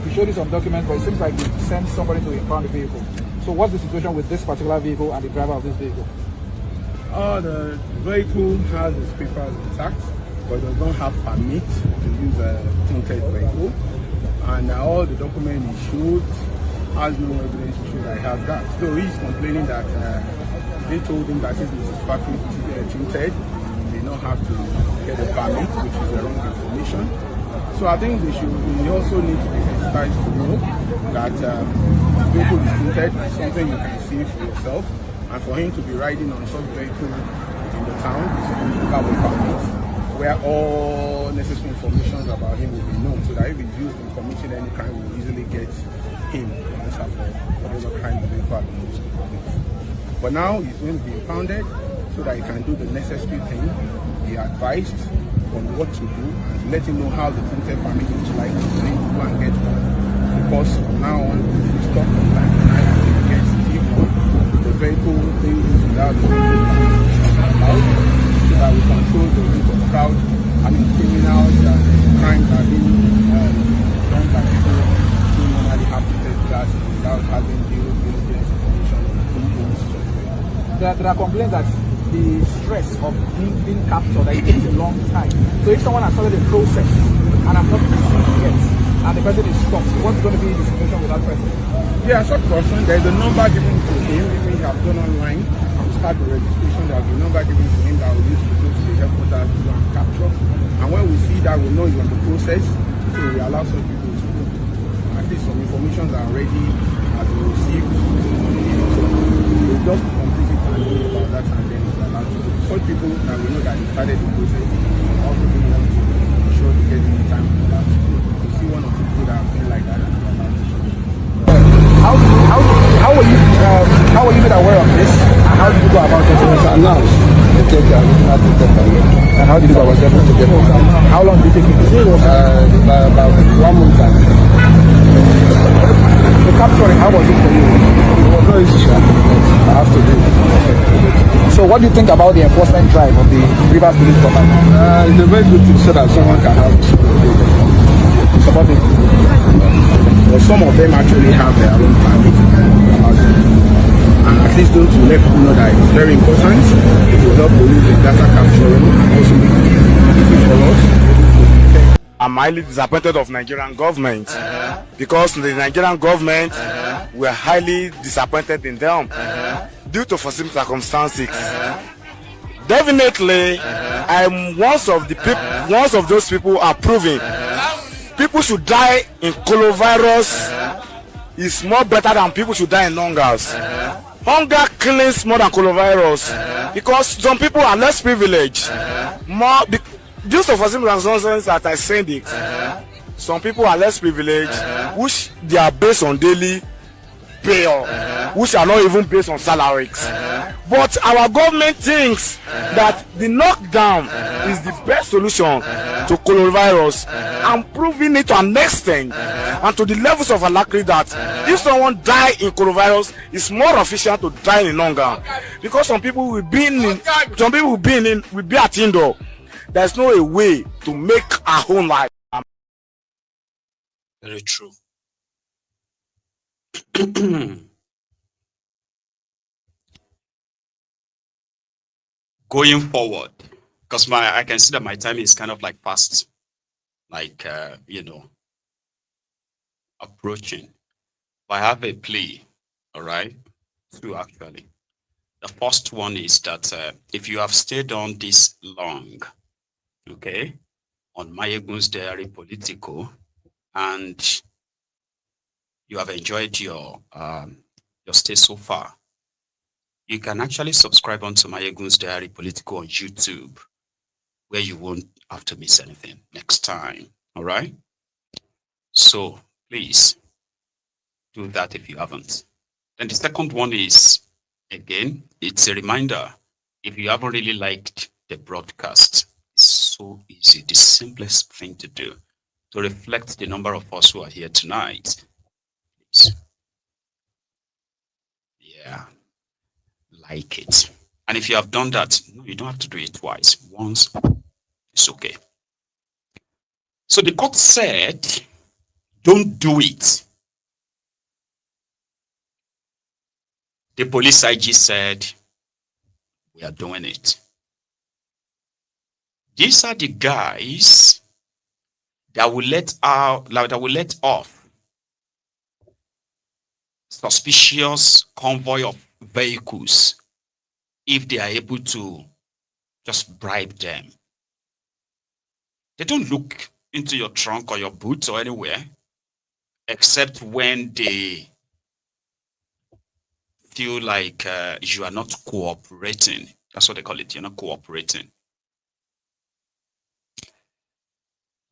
you showed you some documents, but it seems like you sent somebody to impound the vehicle. So what's the situation with this particular vehicle and the driver of this vehicle? The vehicle has its papers intact, but does not have permit to use a tinted vehicle. And all the documents he showed has no evidence to show that he has that. So he's complaining that they told him that if his factory tinted, he may not have to get a permit, which is the wrong information. So I think we also need to be sensitized to know that the vehicle is tinted, is something you can see for yourself. And for him to be riding on such vehicle in the town, he's supposed to have a permit where all necessary information about him will be known, so that if he's used in committing any crime, we will easily get him to answer for whatever crime the vehicle has been used to commit. But now he's going to be impounded so that he can do the necessary thing, be advised on what to do, and to let him know how the tinted permit looks like, so he can go and get one. Because from now on, we stop from time to time until he gets the vehicle being used without the vehicle allowed, so that we control the risk of crowd. I mean, criminals and crimes are being done by people who normally have tinted glasses without having due diligence information on who owns such vehicles. There are complaints that the stress of being captured, that it takes a long time. So if someone has started a process and I'm not received yet, and the person is stopped, what's going to be the situation with that person? Yeah, such person, there is a number given to him. If we have gone online and start the registration, there will be a number given to him that will use to go to the headquarters to go and capture. And when we see that, we know he's on the process, so we allow such people to go. At least some information are already has been received. So we just complete it and know about that, and then we allow to go. Such people people that we know that they started the process also don't want to show to get the time for that. You see one or two people that feel like that. How were you made aware of this? And how did you go about it? It was announced. And how did you go about it? How long did it take you to do it? About 1 month time. The capturing, how was it for you? It was very easy. I have to do it. So what do you think about the enforcement drive of the Rivers Police Command? It's a very good thing so that someone can have support it. But some of them actually have their own permit. And at least to let people know that it's very important. It will help police in data capturing and also make it easy for us. I'm highly disappointed of Nigerian government because the Nigerian government were highly disappointed in them due to foreseen circumstances. Definitely, I'm one of those people approving. People should die in coronavirus is more better than people should die in hungers. Hunger kills more than coronavirus because some people are less privileged. Due to foreseen circumstances that I said it, some people are less privileged, which they are based on daily pay, which are not even based on salaries. But our government thinks that the lockdown is the best solution to coronavirus, and proving it to an extent and to the levels of alacrity that if someone die in coronavirus, it's more efficient to die in hunger, because some people will be at indoor. There's no a way to make our own life. Very true. Going forward, because I can see that my time is kind of like fast, like approaching. But I have a plea, all right? Two actually. The first one is that if you have stayed on this long, okay, on Maiyegun's diary Politico, and you have enjoyed your stay so far, you can actually subscribe onto Maiyegun's diary Politico on YouTube, where you won't have to miss anything next time. All right. So please do that if you haven't. Then the second one is, again, it's a reminder. If you haven't really liked the broadcast, it's so easy. The simplest thing to do to reflect the number of us who are here tonight. Please. Yeah. Like it. And if you have done that, no, you don't have to do it twice. Once, it's okay. So the court said, don't do it. The police IG said, we are doing it. These are the guys that will let off suspicious convoy of vehicles if they are able to just bribe them. They don't look into your trunk or your boots or anywhere, except when they feel like you are not cooperating. That's what they call it. You're not cooperating.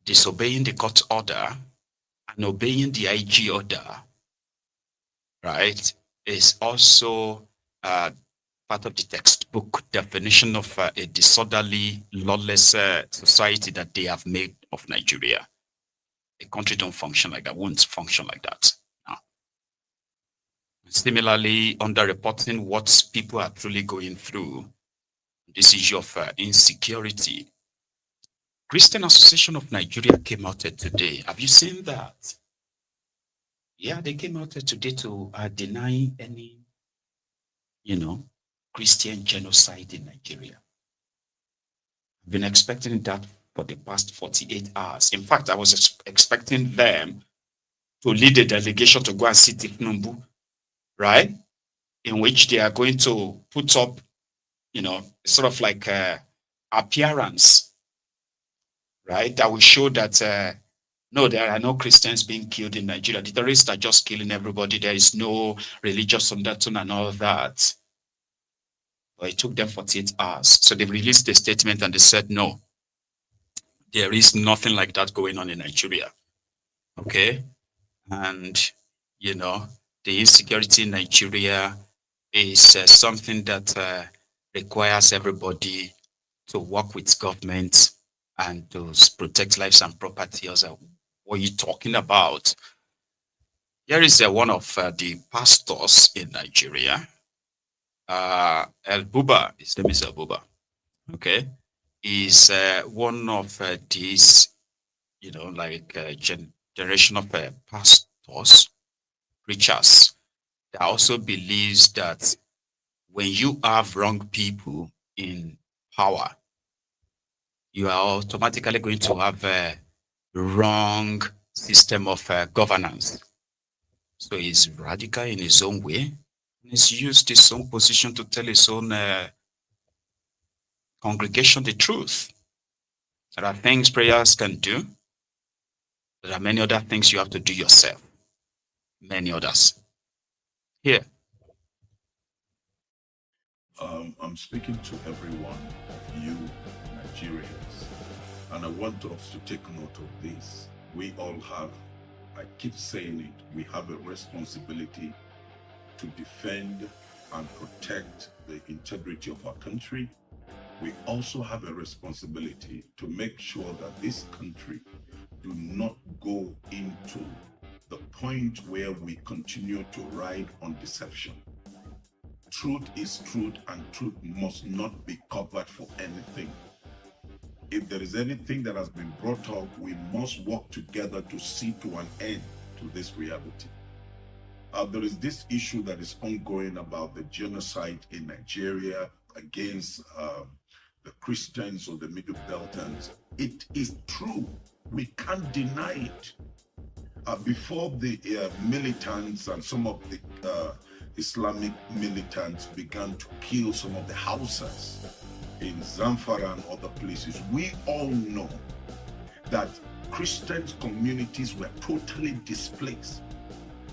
Disobeying the court order and obeying the IG order, right, is also part of the textbook definition of a disorderly, lawless society that they have made of Nigeria. A country don't function like that, won't function like that. No. Similarly, underreporting what people are truly going through, this issue of insecurity. Christian Association of Nigeria came out today. Have you seen that? Yeah, they came out today to deny any, Christian genocide in Nigeria. I've been expecting that for the past 48 hours. In fact, I was expecting them to lead a delegation to go and see Tinubu, right? In which they are going to put up, sort of like appearance, right? That will show that, no, there are no Christians being killed in Nigeria. The terrorists are just killing everybody. There is no religious undertone and all that. or it took them 48 hours. So they released a statement and they said, no, there is nothing like that going on in Nigeria. Okay. And, you know, the insecurity in Nigeria is something that requires everybody to work with government and to protect lives and property. What are you talking about? Here is one of the pastors in Nigeria. El Buba, his name is El Buba. Okay. Is one of these, you know, like generation of pastors, preachers, that also believes that when you have wrong people in power, you are automatically going to have a wrong system of governance. So he's radical in his own way. He's used his own position to tell his own congregation the truth. There are things prayers can do. There are many other things you have to do yourself. Many others. Here. I'm speaking to every one of you Nigerians, and I want us to take note of this. We all have, I keep saying it, we have a responsibility to defend and protect the integrity of our country. We also have a responsibility to make sure that this country do not go into the point where we continue to ride on deception. Truth is truth, and truth must not be covered for anything. If there is anything that has been brought up, we must work together to see to an end to this reality. There is this issue that is ongoing about the genocide in Nigeria against the Christians or the Middle Beltans. It is true. We can't deny it. Before the militants and some of the Islamic militants began to kill some of the Hausas in Zamfara and other places, we all know that Christian communities were totally displaced.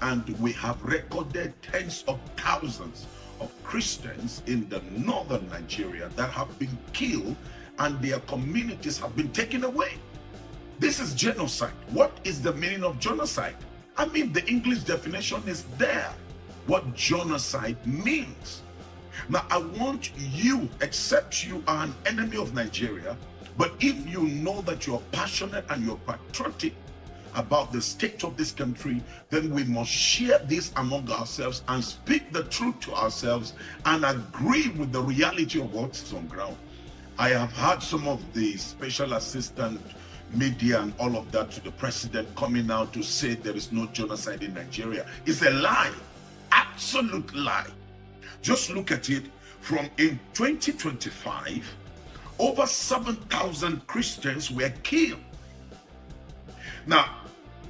And we have recorded tens of thousands of Christians in the northern Nigeria that have been killed and their communities have been taken away. This is genocide. What is the meaning of genocide? I mean, the English definition is there. What genocide means. Now, I want you, except you are an enemy of Nigeria, but if you know that you're passionate and you're patriotic about the state of this country, then we must share this among ourselves and speak the truth to ourselves and agree with the reality of what's on ground. I have heard some of the special assistant media and all of that to the president coming out to say there is no genocide in Nigeria. It's a lie, absolute lie. Just look at it. From in 2025, over 7,000 Christians were killed. Now,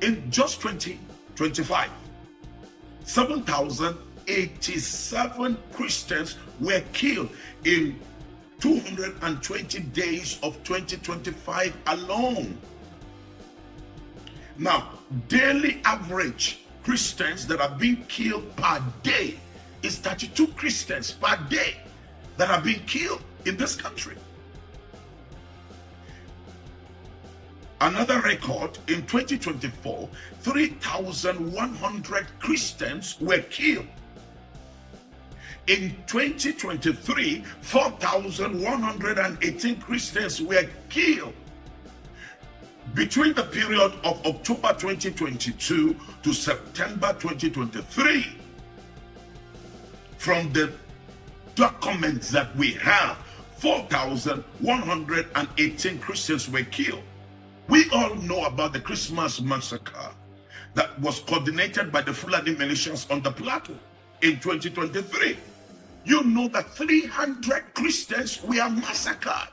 in just 2025, 7,087 Christians were killed in 220 days of 2025 alone. Now, daily average Christians that are being killed per day is 32 Christians per day that are being killed in this country. Another record, in 2024, 3,100 Christians were killed. In 2023, 4,118 Christians were killed. Between the period of October 2022 to September 2023, from the documents that we have, 4,118 Christians were killed. We all know about the Christmas massacre that was coordinated by the Fulani militias on the Plateau in 2023. You know that 300 Christians were massacred.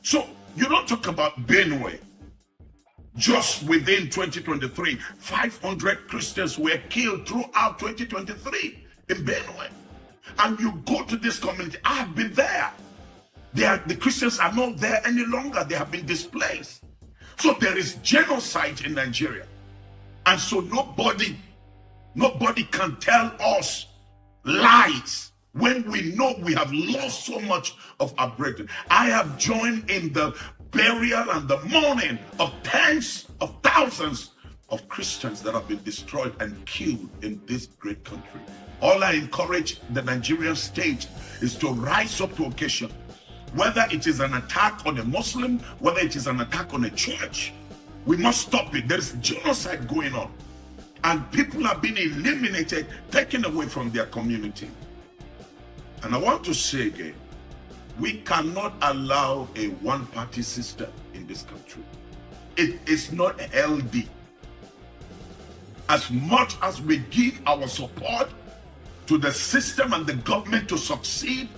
So you don't talk about Benue. Just within 2023, 500 Christians were killed throughout 2023 in Benue. And you go to this community, I have been there. The Christians are not there any longer. They have been displaced. So there is genocide in Nigeria. And so nobody can tell us lies when we know we have lost so much of our brethren. I have joined in the burial and the mourning of tens of thousands of Christians that have been destroyed and killed in this great country. All I encourage the Nigerian state is to rise up to occasion. Whether it is an attack on a Muslim, whether it is an attack on a church, we must stop it. There is genocide going on. And people are being eliminated, taken away from their community. And I want to say again, we cannot allow a one-party system in this country. It is not healthy. As much as we give our support to the system and the government to succeed,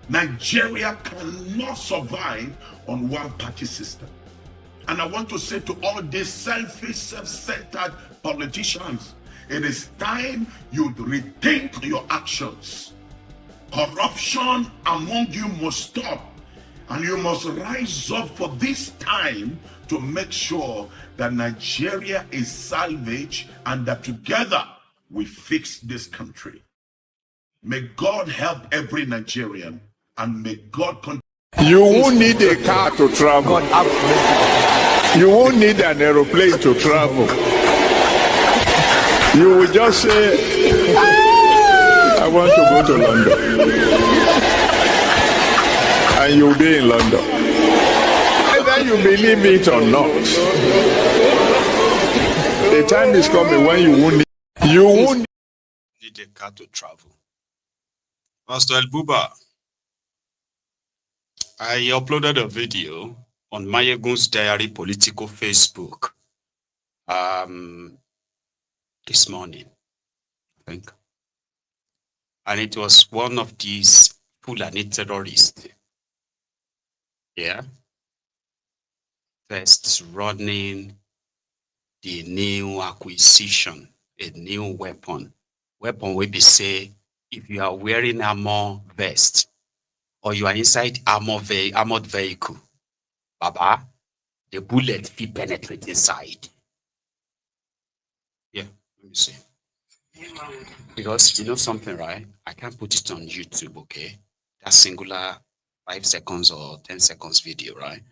Nigeria cannot survive on one-party system. And I want to say to all these selfish, self-centered politicians, it is time you rethink your actions. Corruption among you must stop, and you must rise up for this time to make sure that Nigeria is salvaged and that together we fix this country. May God help every Nigerian, and may God continue. You won't need a car to travel. You won't need an aeroplane to travel. You will just say, I want to go to London. And you'll be in London. Whether you believe it or not, the time is coming when you won't need a car to travel. Pastor Elbuba, I uploaded a video on Maiyegun's Diary Politico Facebook this morning, I think. And it was one of these Fulani terrorists. Yeah. First running the new acquisition, a new weapon. Weapon will be say, if you are wearing armor vest or you are inside armored vehicle, Baba, the bullet will penetrate inside. Yeah, let me see. Because you know something, right? I can't put it on YouTube, okay? That singular 5 seconds or 10 seconds video, right?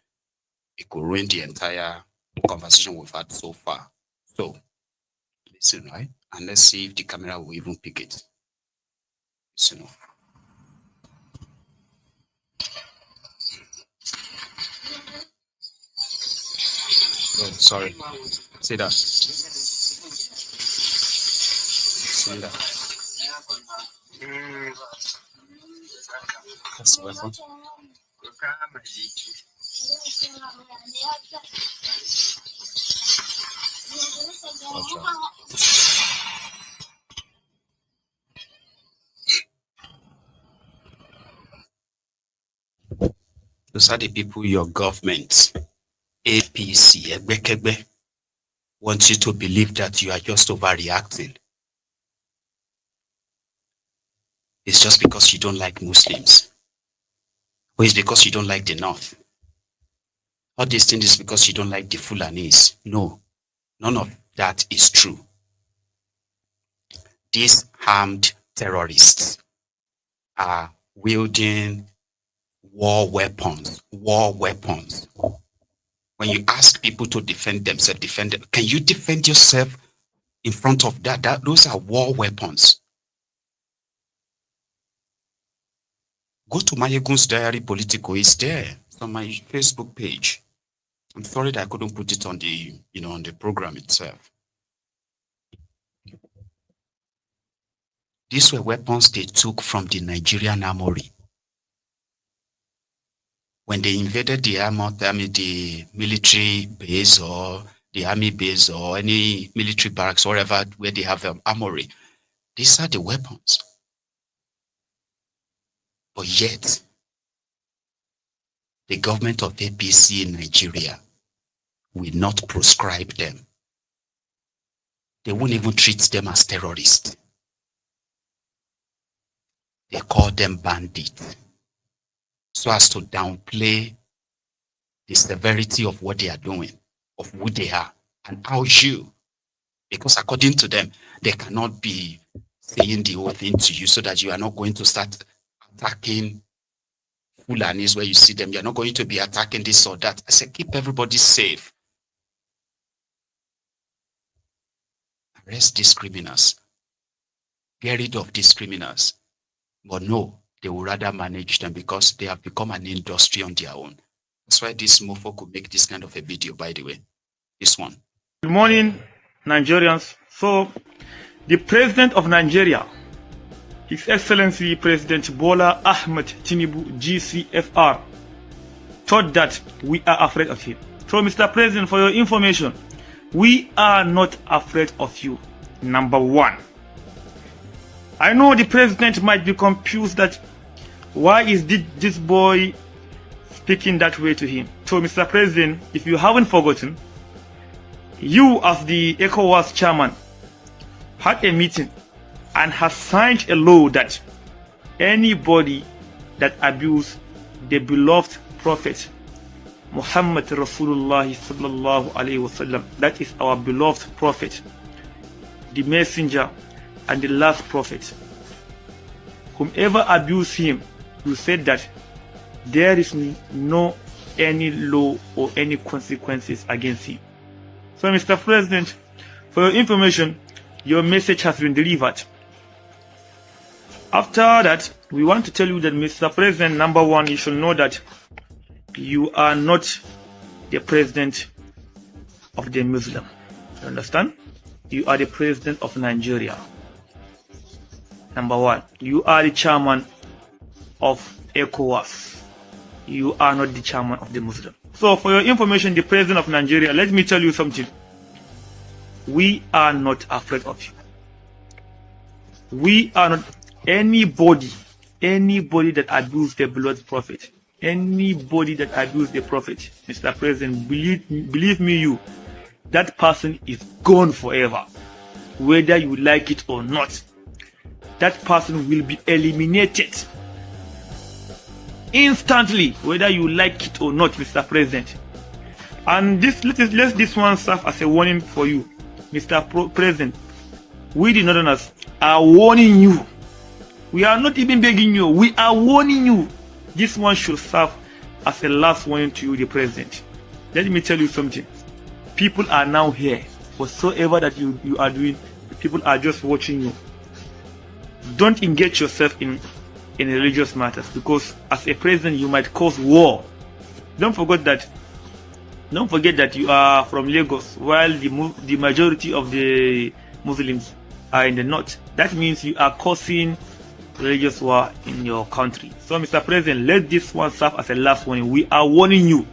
It could ruin the entire conversation we've had so far. So, listen, right? And let's see if the camera will even pick it. Listen. Oh, sorry. See that? See that? That's the weapon. Those are the people your government, APC, Egbekegbe, wants you to believe that you are just overreacting. It's just because you don't like Muslims. Or it's because you don't like the North. All these things is because you don't like the Fulanis. No, none of that is true. These armed terrorists are wielding war weapons. War weapons. When you ask people to defend themselves, can you defend yourself in front of that? Those are war weapons. Go to Maiyegun's Diary Politico. It's there. It's on my Facebook page. I'm sorry that I couldn't put it on the, on the program itself. These were weapons they took from the Nigerian armory. When they invaded the military base or the army base or any military barracks, wherever where they have an armory, these are the weapons. But yet, the government of APC in Nigeria will not proscribe them. They won't even treat them as terrorists. They call them bandits, so as to downplay the severity of what they are doing, of who they are, and how you, because according to them, they cannot be saying the whole thing to you so that you are not going to start attacking Fulanis where you see them. You're not going to be attacking this or that. I said, keep everybody safe. Arrest these criminals. Get rid of these criminals. But no, they will rather manage them because they have become an industry on their own. That's why this mofo could make this kind of a video, by the way. This one. Good morning, Nigerians. So, the President of Nigeria, His Excellency President Bola Ahmed Tinubu, GCFR, thought that we are afraid of him. So, Mr. President, for your information, we are not afraid of you. Number one. I know the President might be confused that why is this boy speaking that way to him. So, Mr. President, if you haven't forgotten, you as the ECOWAS chairman had a meeting and has signed a law that anybody that abuse the beloved Prophet Muhammad Rasulullah sallallahu alaihi wasallam, that is our beloved Prophet, the messenger and the last prophet, whomever abuse him, you said that there is no any law or any consequences against him. So, Mr. President, for your information, your message has been delivered. After that, we want to tell you that, Mr. President, number one, you should know that you are not the president of the Muslim. You understand? You are the president of Nigeria. Number one, you are the chairman of ECOWAS. You are not the chairman of the Muslim. So, for your information, the president of Nigeria, let me tell you something. We are not afraid of you. We are not anybody that abused the beloved prophet, anybody that abused the prophet, Mr. President, believe me, you, that person is gone forever. Whether you like it or not, that person will be eliminated instantly, whether you like it or not, Mr. President. And let this one serve as a warning for you, Mr. President. We the Northerners are warning you. We are not even begging you. We are warning you. This one should serve as a last warning to you, the President. Let me tell you something. People are now here. Whatsoever that you are doing, people are just watching you. Don't engage yourself in religious matters, because as a president you might cause war. Don't forget that you are from Lagos, while the majority of the Muslims are in the north. That means you are causing religious war in your country. So, Mr. President, let this one serve as a last warning. We are warning you.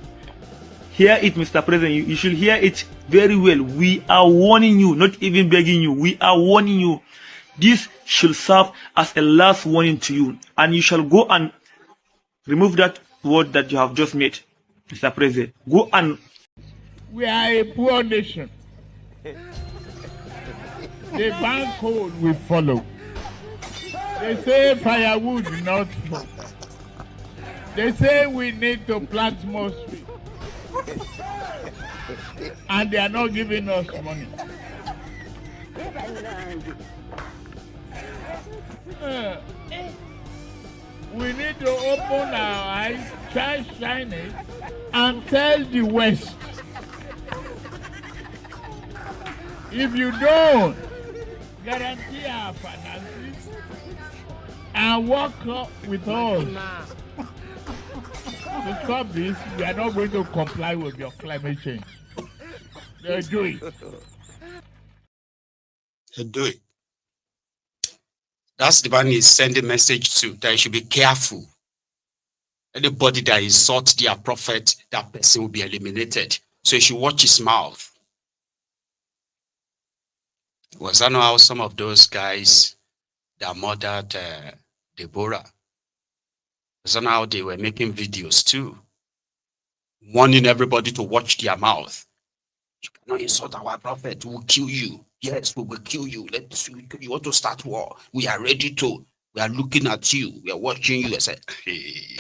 Hear it, Mr. President. You should hear it very well. We are warning you, not even begging you. We are warning you. This should serve as a last warning to you, and you shall go and remove that word that you have just made, Mr. President. Go and... We are a poor nation. The bank code we follow. They say firewood not food. They say we need to plant more trees. And they are not giving us money. We need to open our eyes, shine it, and tell the West. If you don't guarantee our finances and work with us to stop this, we are not going to comply with your climate change. They'll do it. They'll do it. That's the one he's sending message to, that you should be careful. Anybody that insults their prophet, that person will be eliminated. So you should watch his mouth. Was that not how some of those guys that murdered Deborah? Was that not how they were making videos too? Warning everybody to watch their mouth. You cannot insult our prophet, we'll kill you. Yes, we will kill you. You want to start war? We are ready to. We are looking at you. We are watching you. I said, hey,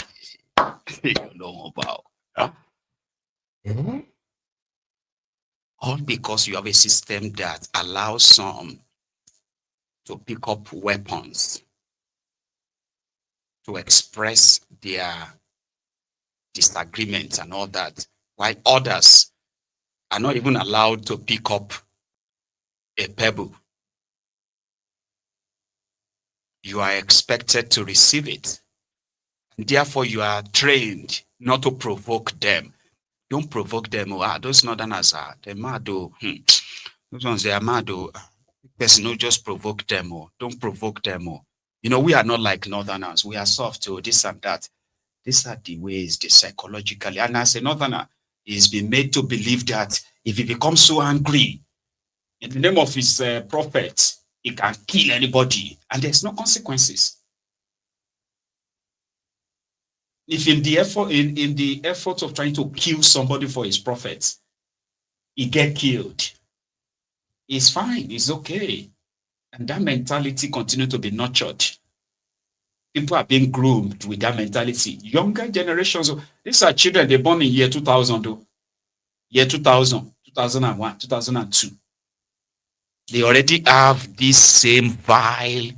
you know about. Huh? Mm-hmm. All because you have a system that allows some to pick up weapons to express their disagreements and all that, while others are not even allowed to pick up a pebble. You are expected to receive it. And therefore, you are trained not to provoke them. Don't provoke them. Those northerners are, they're mad. Those ones, they are mad. Person, no, just provoke them. Don't provoke them. You know, we are not like northerners. We are soft, this and that. These are the ways, the psychologically. And as a northerner, he's been made to believe that if he becomes so angry, in the name of his prophet, he can kill anybody, and there's no consequences. If in the effort of trying to kill somebody for his prophet, he get killed, it's fine, it's okay. And that mentality continue to be nurtured. People are being groomed with that mentality. Younger generations, these are children, they born in year 2000, though. Year 2000, 2001, 2002. They already have this same vile,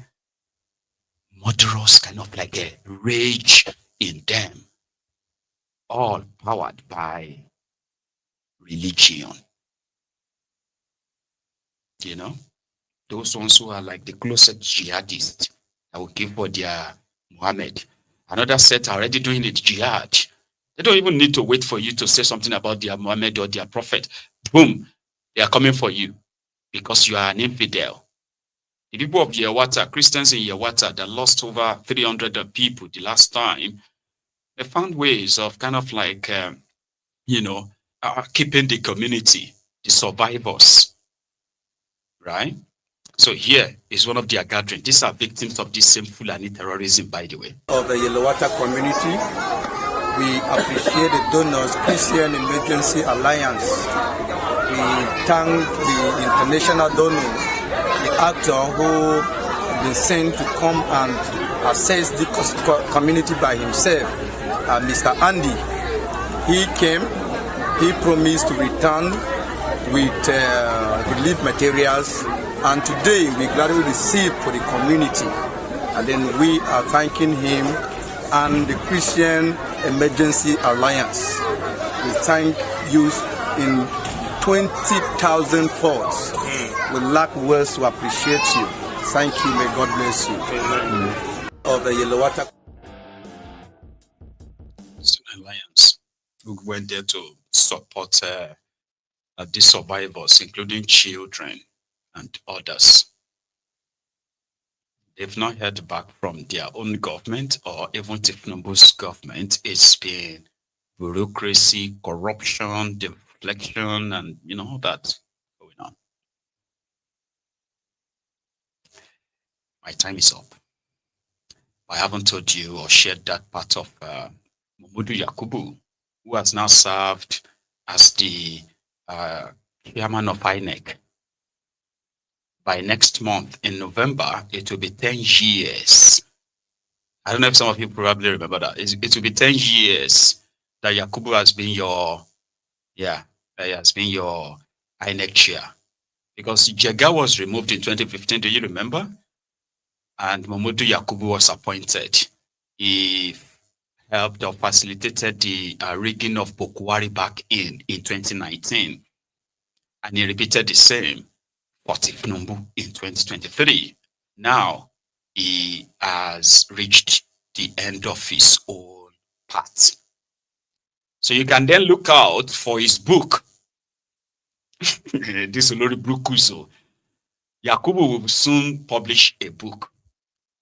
murderous kind of like a rage in them, all powered by religion. You know, those ones who are like the closest jihadists that will give for their Muhammad. Another set are already doing it, jihad. They don't even need to wait for you to say something about their Muhammad or their prophet. Boom, they are coming for you because you are an infidel. The people of Yewata, Christians in Yewata that lost over 300 people the last time, they found ways of kind of like, keeping the community, the survivors, right? So here is one of their gatherings. These are victims of this same Fulani terrorism, by the way. Of the Yelowata community, we appreciate the donors, Christian Emergency Alliance. We thank the international donor, the actor who has been sent to come and assess the community by himself, Mr. Andy. He came, he promised to return with relief materials, and today we gladly received for the community. And then we are thanking him and the Christian Emergency Alliance. We thank you in 20,000 folds. We lack words to appreciate you. Thank you. May God bless you. Amen. Of the Yelowata Alliance, who went there to support the survivors, including children and others. They've not heard back from their own government or even Tinubu's government. It's been bureaucracy, corruption, deflection, and all that going on. My time is up. I haven't told you or shared that part of Mamudu Yakubu, who has now served as the chairman of INEC. By next month, in November, it will be 10 years. I don't know if some of you probably remember that. It will be 10 years that Yakubu has been your, INEC chair. Because Jega was removed in 2015, do you remember? And Mamudu Yakubu was appointed. He helped or facilitated the rigging of Bokwari back in 2019. And he repeated the same for Tinubu in 2023. Now, he has reached the end of his own path. So you can then look out for his book. This Olori Brukuso. Yakubu will soon publish a book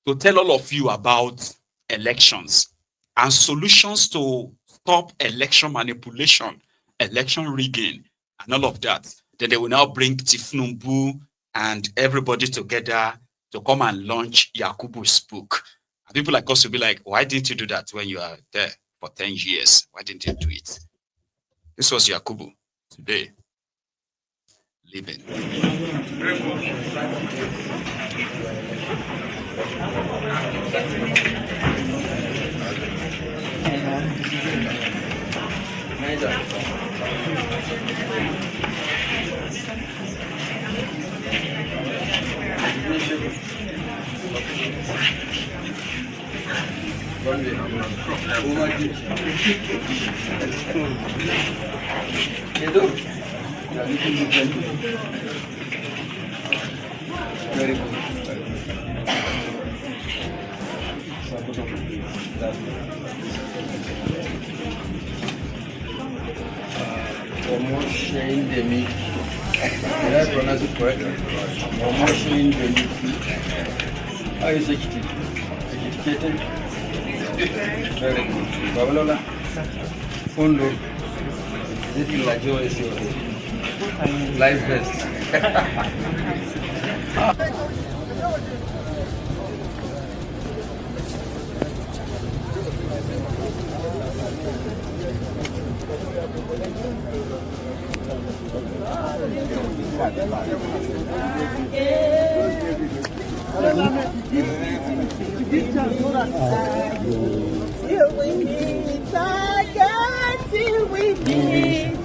to tell all of you about elections and solutions to stop election manipulation, election rigging, and all of that. Then they will now bring Tinubu and everybody together to come and launch Yakubu's book. And people like us will be like, why didn't you do that when you are there for 10 years? Why didn't you do it? This was Yakubu today, living. Very good. Almost endemic. Did I pronounce it correctly? Almost endemic. How is it? Educated? Very good. Babalola? Fundo? Is it like yours? Life best. Till we meet again, till we meet.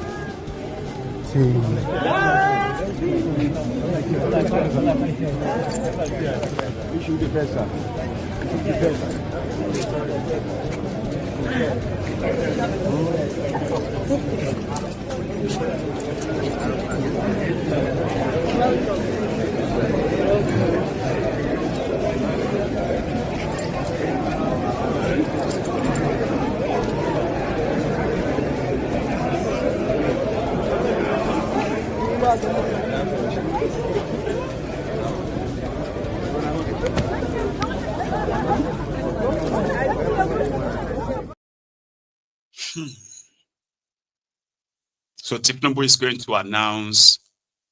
So Tinubu is going to announce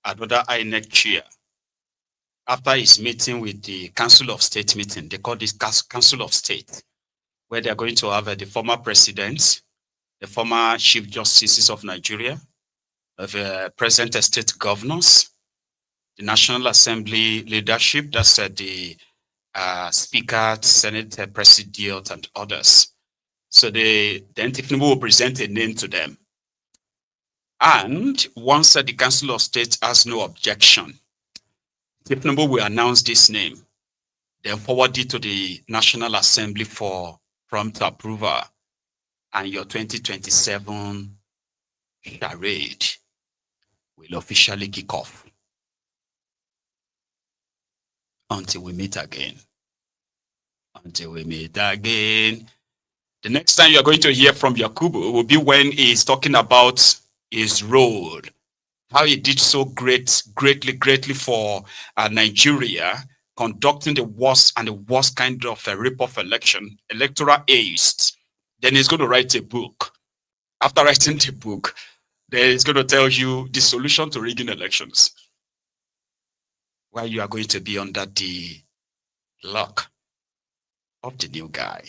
another INEC chair after his meeting with the Council of State meeting. They call this Council of State, where they're going to have the former president, the former chief justices of Nigeria, the present state governors, the National Assembly leadership, that's the Speaker, Senate President, and others. So then Tinubu will present a name to them. And once the Council of State has no objection, Tinubu will announce this name, then forward it to the National Assembly for prompt approval, and your 2027 charade will officially kick off. Until we meet again. Until we meet again. The next time you're going to hear from Yakubu will be when he's talking about his road, how he did so greatly for Nigeria, conducting the worst kind of a rip-off election, electoral haste. Then he's going to write a book. After writing the book, then he's going to tell you the solution to rigging elections, while you are going to be under the luck of the new guy.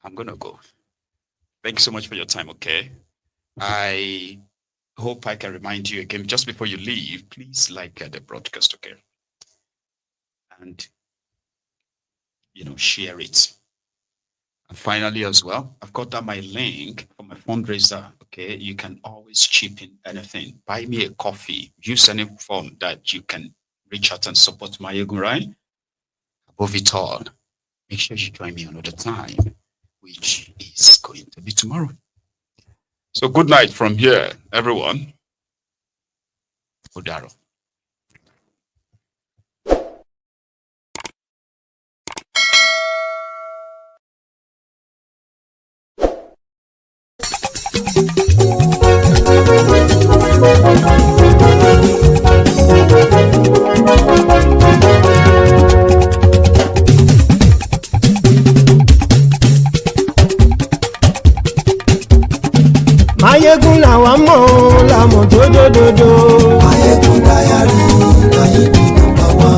I'm going to go. Thank you so much for your time, okay? I hope I can remind you again, just before you leave, please like the broadcast, okay? And, share it. And finally as well, I've got my link for my fundraiser, okay? You can always chip in anything. Buy me a coffee. Use any form that you can reach out and support Maiyegun, right? Above it all, make sure you join me another time, which is going to be tomorrow. So good night from here, everyone. Udaro. Maiyegun làwọn mọ̀ làmọ̀ tó dòdòdò. Maiyegun dáyàrí láyé bí nàmbà wá.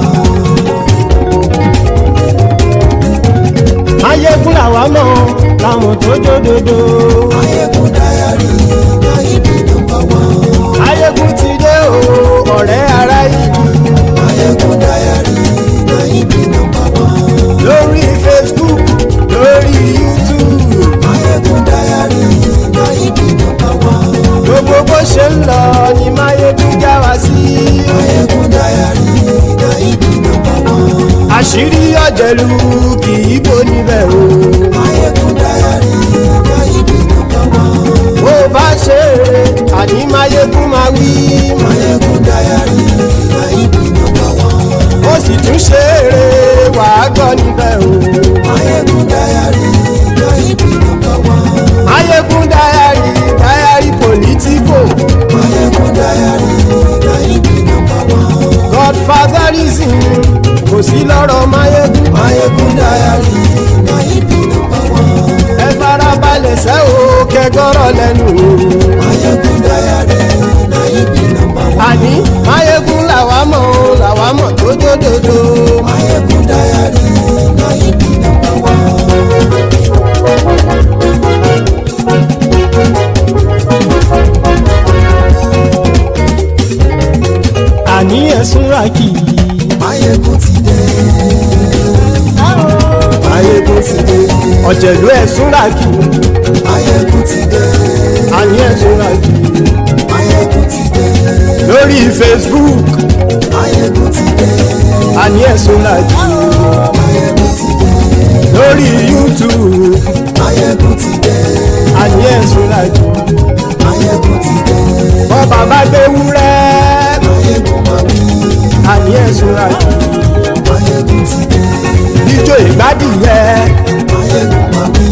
Maiyegun làwọn mọ̀ làmọ̀ tó dòdòdò. Maiyegun dáyàrí láyé bí nàmbà wá. Maiyegun ti dé o ọ̀rẹ́ ará ìlú. Maiyegun dáyàrí láyé bí nàmbà wá. Lórí Facebook, lórí YouTube. Maiyegun dáyàrí láyé bí nàmbà wá. Gbogbo bó ṣe ń lọ ni Maiyegun já wa sí. Maiyegun dáyàrí láyé bí nàmbà wá. Àṣírí ọ̀jẹ̀lú kì í bò níbẹ̀ o. àní Maiyegun máa wí. Maiyegun diary na ibi number one. Ó sì tún ṣe eré wàá gbọ́ níbẹ̀ o. Maiyegun diary na ibi number one. Maiyegun diary Politico. Maiyegun diary na ibi number one. Godfatherism kò sí lọ́rọ̀ Maiyegun. Maiyegun diary na ibi number one. Ẹ farabalẹ̀ sẹ́ o kẹgọ́rọ̀ lẹ́nu o. Maiyegun diary na ibi number one. Àní Maiyegun làwa mọ̀ tó dòdòdò. Maiyegun diary na ibi number one. Àní ẹ̀sùn ràkì. Maiyegun ti dé. Maiyegun ti dé. Ọ̀jẹ̀lú ẹ̀sùn ràkì. Maiyegun ti dé. Àní ẹ̀sùn ràkì. Maiyegun ti dé. Lórí Facebook. Maiyegun ti dé. Àní ẹ̀sùn ràkì. Maiyegun ti dé. Lórí YouTube. Maiyegun ti dé. Àní ẹ̀sùn ràkì. Maiyegun ti dé. Bọ́ba bá gbé wúrẹ́. Maiyegun máa wí. Àní ẹ̀sùn ràkì. Maiyegun ti dé. Jíjó ìgbádìyẹ. Maiyegun máa wí.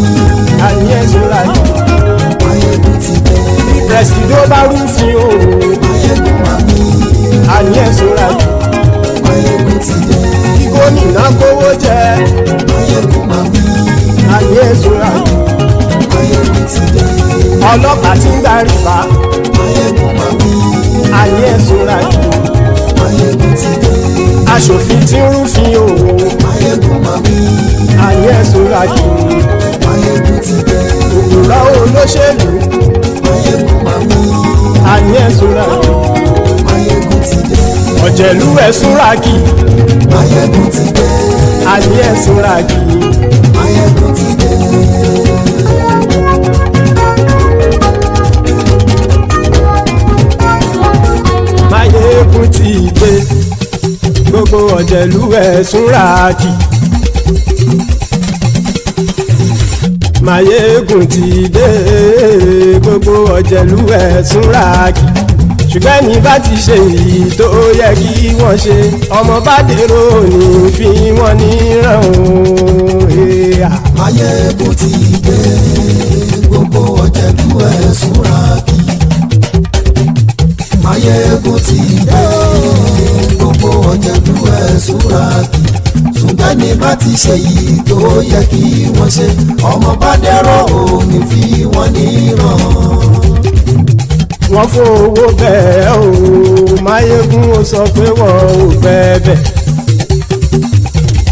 Àní ẹ̀sùn ràkì. Maiyegun ti dé. Presido bá rúfin o. Maiyegun máa wí. Àní ẹ̀sùn ràkì. Maiyegun ti dé. Kí gómìnà kówó jẹ. Maiyegun máa wí. Àní ẹ̀sùn ràkì. Maiyegun ti dé. Ọlọ́pàá tí ń gba rìbá. Maiyegun máa wí. Àní ẹ̀sùn ràkì. Maiyegun ti dé. Aṣòfin tí ń rúfin o. Maiyegun máa wí. Àní ẹ̀sùn ràkì. Maiyegun ti dé. Òkúra olóṣèlú. Maiyegun máa wí. Àní ẹ̀sùn ràkì. Maiyegun ti dé. Ọ̀jẹ̀lú ẹ̀sùn ràkì. Maiyegun ti dé. Àní ẹ̀sùn ràkì. Maiyegun ti dé. Maiyegun ti dé. Gbogbo ọ̀jẹ̀lú ẹ̀sùn ràkì. Maiyegun ti dé. Gbogbo ọ̀jẹ̀lú ẹ̀sùn ràkì. Ṣùgbọ́n ní bá ti ṣe èyí tó yẹ kí wọ́n ṣe, ọmọ bá dèrò ní fi wọ́n níran o. Maiyegun ti dé. Gbogbo ọ̀jẹ̀lú ẹ̀sùn ràkì. Maiyegun ti dé. Gbogbo ọ̀jẹ̀lú ẹ̀sùn ràkì. Ṣùgbọ́n ní bá ti ṣe èyí tó yẹ kí wọ́n ṣe, ọmọ bá dèrò ní fi wọ́n níran. Wọ́n fowó bẹ́ẹ̀ o, Maiyegun ó sọ pé wọ́n ò fẹ́ bẹ́ẹ̀.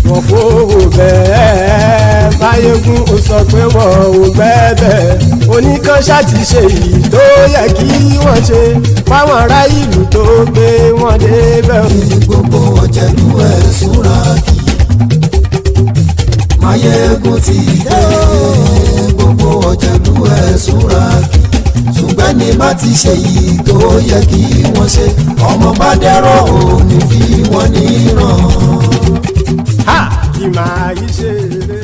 Wọ́n fowó bẹ́ẹ̀, Maiyegun ó sọ pé wọ́n ò fẹ́ bẹ́ẹ̀. Oníkan ṣáàtì ṣe èyí tó yẹ kí wọ́n ṣe fáwọn ará ìlú tó gbé wọn débẹ̀. Gbogbo ọ̀jẹ̀lú ẹ̀sùn ràkì. Maiyegun ti dé. Gbogbo ọ̀jẹ̀lú ẹ̀sùn ràkì. Ṣùgbọ́n ní bá ti ṣe yìí tó yẹ kí wọ́n ṣe, ọmọ bá dẹ́rọ̀ òní fi wọ́n níran. Ha! Kì máa yí ṣe eré.